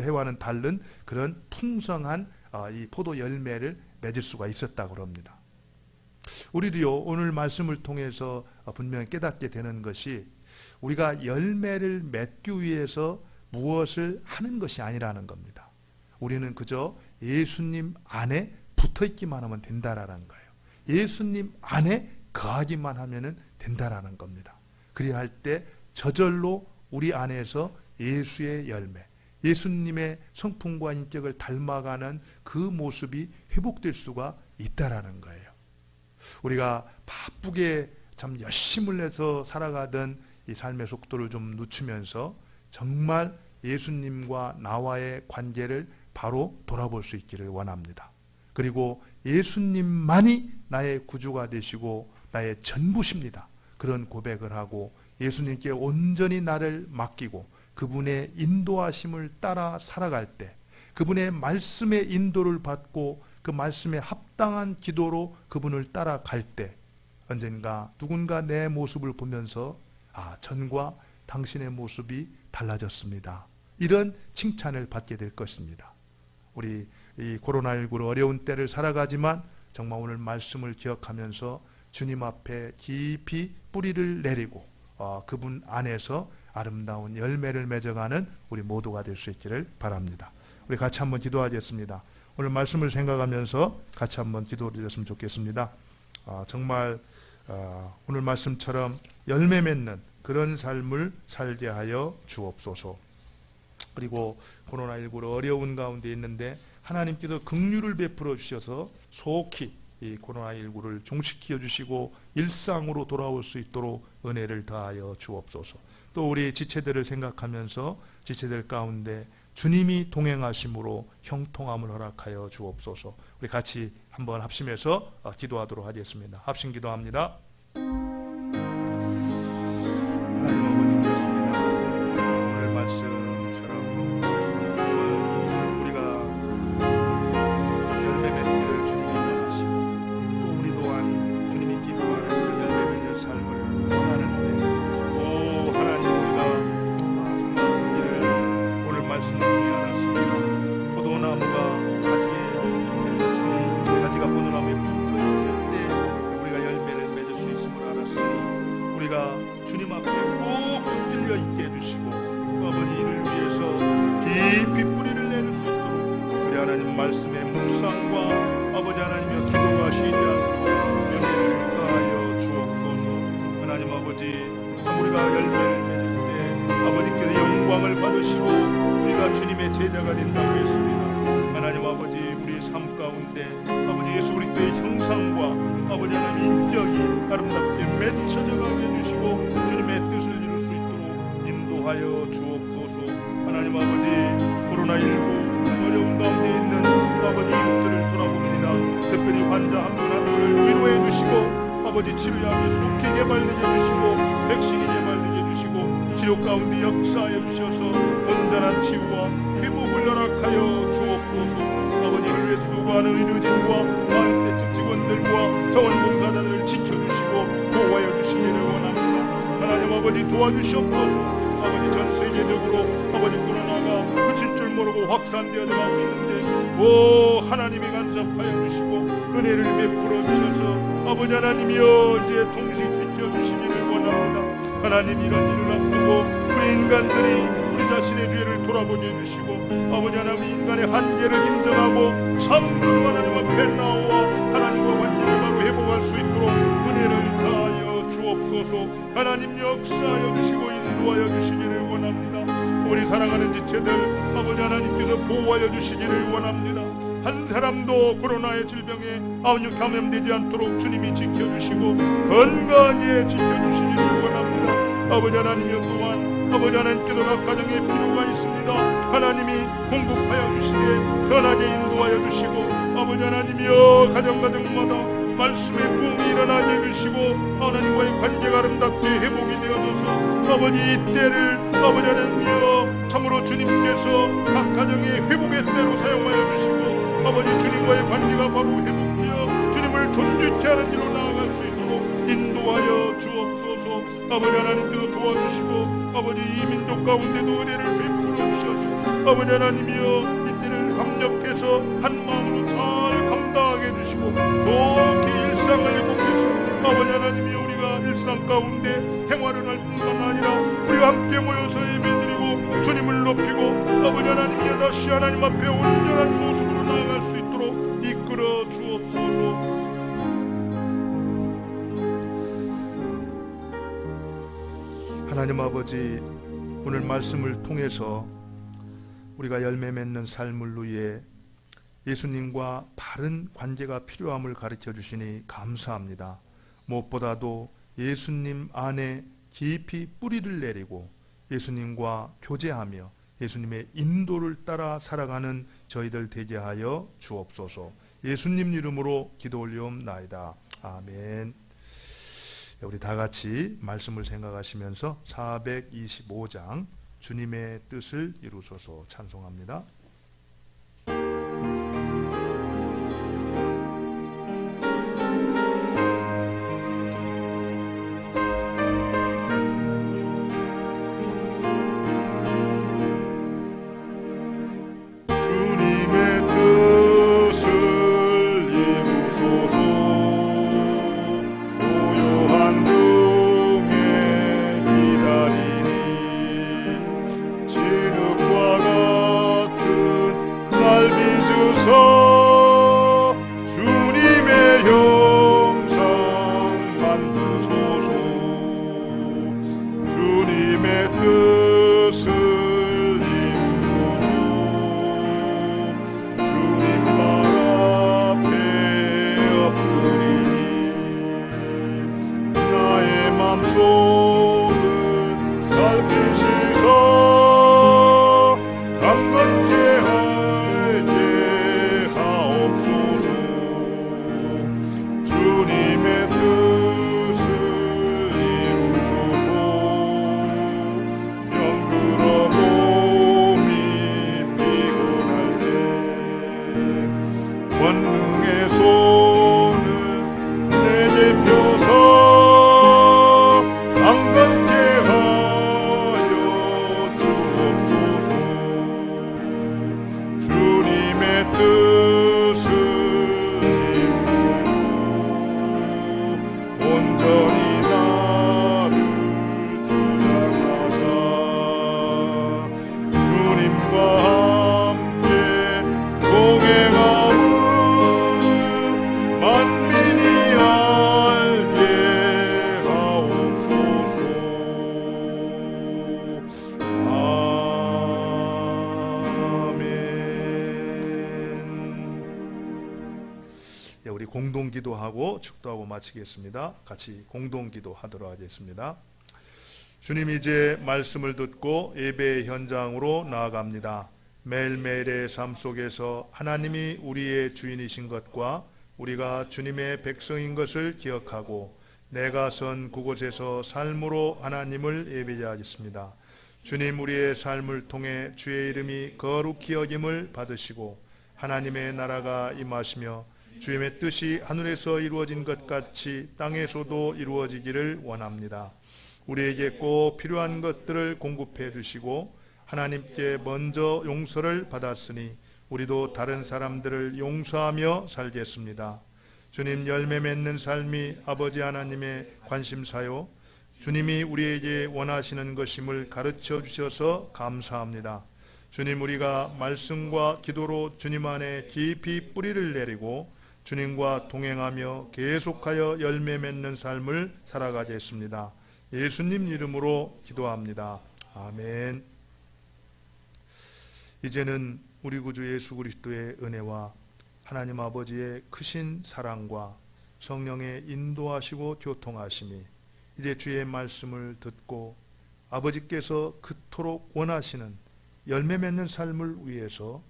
해와는 다른 그런 풍성한 이 포도 열매를 맺을 수가 있었다고 합니다. 우리도요 오늘 말씀을 통해서 분명히 깨닫게 되는 것이 우리가 열매를 맺기 위해서 무엇을 하는 것이 아니라는 겁니다. 우리는 그저 예수님 안에 붙어있기만 하면 된다라는 거예요. 예수님 안에 거하기만 하면 된다라는 겁니다. 그리야 할 때 저절로 우리 안에서 예수의 열매, 예수님의 성품과 인격을 닮아가는 그 모습이 회복될 수가 있다라는 거예요. 우리가 바쁘게 참 열심을 내서 살아가던 이 삶의 속도를 좀 늦추면서 정말 예수님과 나와의 관계를 바로 돌아볼 수 있기를 원합니다. 그리고 예수님만이 나의 구주가 되시고 나의 전부십니다. 그런 고백을 하고 예수님께 온전히 나를 맡기고 그분의 인도하심을 따라 살아갈 때 그분의 말씀의 인도를 받고 그 말씀에 합당한 기도로 그분을 따라갈 때 언젠가 누군가 내 모습을 보면서 전과 당신의 모습이 달라졌습니다. 이런 칭찬을 받게 될 것입니다. 우리 이 코로나19로 어려운 때를 살아가지만 정말 오늘 말씀을 기억하면서 주님 앞에 깊이 뿌리를 내리고 그분 안에서 아름다운 열매를 맺어가는 우리 모두가 될 수 있기를 바랍니다. 우리 같이 한번 기도하겠습니다. 오늘 말씀을 생각하면서 같이 한번 기도드렸으면 좋겠습니다. 정말 오늘 말씀처럼 열매 맺는 그런 삶을 살게 하여 주옵소서. 그리고 코로나19로 어려운 가운데 있는데 하나님께서 긍휼을 베풀어 주셔서 속히 이 코로나19를 종식시켜 주시고 일상으로 돌아올 수 있도록 은혜를 다하여 주옵소서. 또 우리 지체들을 생각하면서 지체들 가운데 주님이 동행하심으로 형통함을 허락하여 주옵소서. 우리 같이 한번 합심해서 기도하도록 하겠습니다. 합심 기도합니다. 하나님 아버지 그렇습니다. 오늘 말씀처럼 우리가 열매 맺기를 주님이 원하시고 또 우리 또한 주님이 기뻐하는 그 열매 맺는 삶을 원하는데 하나님 우리가 정말 이를 오늘 말씀을 통해 알았습니다. 포도나무가 가지가 포도나무에 붙어 있을 때 우리가 열매를 맺을 수 있음을 알았으니 우리가 주님 앞에 꼭 붙들려 있게 해주시고 아버지 이를 위해서 깊이 뿌리를 내릴 수 있도록 우리 하나님 말씀의 묵상과 아버지 하나님의 기도가 쉬지 않고 은혜를 더하여 주옵소서. 하나님 아버지 우리가 열매를 맺을 때 아버지께서 영광을 받으시고 우리가 주님의 제자가 된다고 했습니다. 하나님 아버지 우리 삶 가운데 아버지 예수 그리스도의 형상과 아버지 하나님 인격이 아름답게 맺혀져 가게 해주시고 주님의 뜻을 이룰 수 있도록 인도하여 주옵소서. 하나님 아버지 코로나19 어려운 가운데 있는 아버지 이웃들을 돌아봅니다. 특별히 환자 한 분 한 분을 위로해 주시고 아버지 치료약이 속히 개발되게 해주시고 백신이 개발되게 해주시고 치료 가운데 역사하여 주셔서 온전한 치유와 회복을 허락하여 주옵소서. 아버지를 위해 수고하는 의료진과 마을대책 직원들과 자원봉사자들을 지켜주시고 보호하여 주시기를 원합니다. 하나님 아버지 도와주시옵소서. 아버지 전 세계적으로 아버지 코로나가 그칠 줄 모르고 확산되어 가고 있는데 하나님이 간섭하여 주시고 은혜를 베풀어 주셔서 아버지 하나님이여 이제 종식시켜 주시기를 원합니다. 하나님 이런 일을 앞두고 우리 인간들이 우리 자신의 죄를 돌아보게 해주시고 아버지 하나님 인간의 한계를 인정하고 참으로 하나님 앞에 나와 하나님과 관계를 바로 회복할 수 있도록 은혜를 다하여 주옵소서. 하나님 역사하여 주시고 인도하여 주시기를 원합니다. 우리 사랑하는 지체들 아버지 하나님께서 보호하여 주시기를 원합니다. 한 사람도 코로나의 질병에 감염되지 않도록 주님이 지켜주시고 건강하게 지켜주시기를 원합니다. 아버지 하나님이여 또한 아버지 하나님께서 각 가정에 필요가 있습니다. 하나님이 공급하여 주시되 선하게 인도하여 주시고 아버지 하나님이여 가정마다 말씀의 부흥이 일어나게 해주시고 하나님과의 관계가 아름답게 회복이 되어져서 아버지 이때를 아버지 하나님이여 참으로 주님께서 각 가정의 회복의 때로 사용하여 주시고 아버지 주님과의 관계가 바로 회복되어 주님을 존귀케 하는 일로 나아갈 수 있도록 인도하여 주옵소서. 아버지 하나님께서 도와주시고 아버지 이 민족 가운데도 은혜를 베풀어 주셔서 아버지 하나님이여 이때를 합력해서 한 마음으로 잘 감당하게 해주시고 속히 일상을 회복해서 아버지 하나님이여 우리가 일상 가운데 생활을 할 뿐만 아니라 우리가 함께 모여서 예배드리고 주님을 높이고 아버지 하나님이여 다시 하나님 앞에 온전한 모습으로 나아갈 수 있도록 이끌어 주옵소서. 하나님 아버지 오늘 말씀을 통해서 우리가 열매 맺는 삶을 위해 예수님과 바른 관계가 필요함을 가르쳐 주시니 감사합니다. 무엇보다도 예수님 안에 깊이 뿌리를 내리고 예수님과 교제하며 예수님의 인도를 따라 살아가는 저희들 되게 하여 주옵소서. 예수님 이름으로 기도 올리옵나이다. 아멘. 우리 다 같이 말씀을 생각하시면서 425장 주님의 뜻을 이루소서 찬송합니다. 주님의 뜻을 이루소서 삶속을 살피시사 강건케 하게 하옵소서. 주님의 뜻을 이루소서. 병들어 몸이 피곤할 때 권능의 손을 내게 펴서 강건케 하여 주옵소서. 주님의 뜻을 이루소서. 온전히 나를 주장하사 주님과 함께 동행함을 만민이 알게 하옵소서. 아멘. 예, 우리 공동 기도하고 축도하고 마치겠습니다. 같이 공동 기도하도록 하겠습니다. 주님, 이제 말씀을 듣고 예배의 현장으로 나아갑니다. 매일매일의 삶 속에서 하나님이 우리의 주인이신 것과 우리가 주님의 백성인 것을 기억하고 내가 선 그곳에서 삶으로 하나님을 예배하겠습니다. 주님, 우리의 삶을 통해 주의 이름이 거룩히 여김을 받으시고 하나님의 나라가 임하시며 주님의 뜻이 하늘에서 이루어진 것 같이 땅에서도 이루어지기를 원합니다. 우리에게 꼭 필요한 것들을 공급해 주시고 하나님께 먼저 용서를 받았으니 우리도 다른 사람들을 용서하며 살겠습니다. 주님, 열매 맺는 삶이 아버지 하나님의 관심사요 주님이 우리에게 원하시는 것임을 가르쳐 주셔서 감사합니다. 주님, 우리가 말씀과 기도로 주님 안에 깊이 뿌리를 내리고 주님과 동행하며 계속하여 열매 맺는 삶을 살아가겠습니다. 예수님 이름으로 기도합니다. 아멘. 이제는 우리 구주 예수 그리스도의 은혜와 하나님 아버지의 크신 사랑과 성령의 인도하시고 교통하심이 이제 주의 말씀을 듣고 아버지께서 그토록 원하시는 열매 맺는 삶을 위해서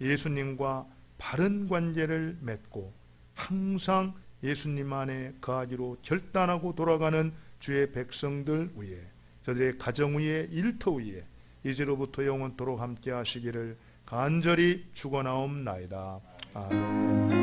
예수님과 바른 관계를 맺고 항상 예수님 안에 거하기로 결단하고 돌아가는 주의 백성들 위에, 저들의 가정 위에, 일터 위에 이제로부터 영원토록 함께 하시기를 간절히 축원하옵나이다. 아멘.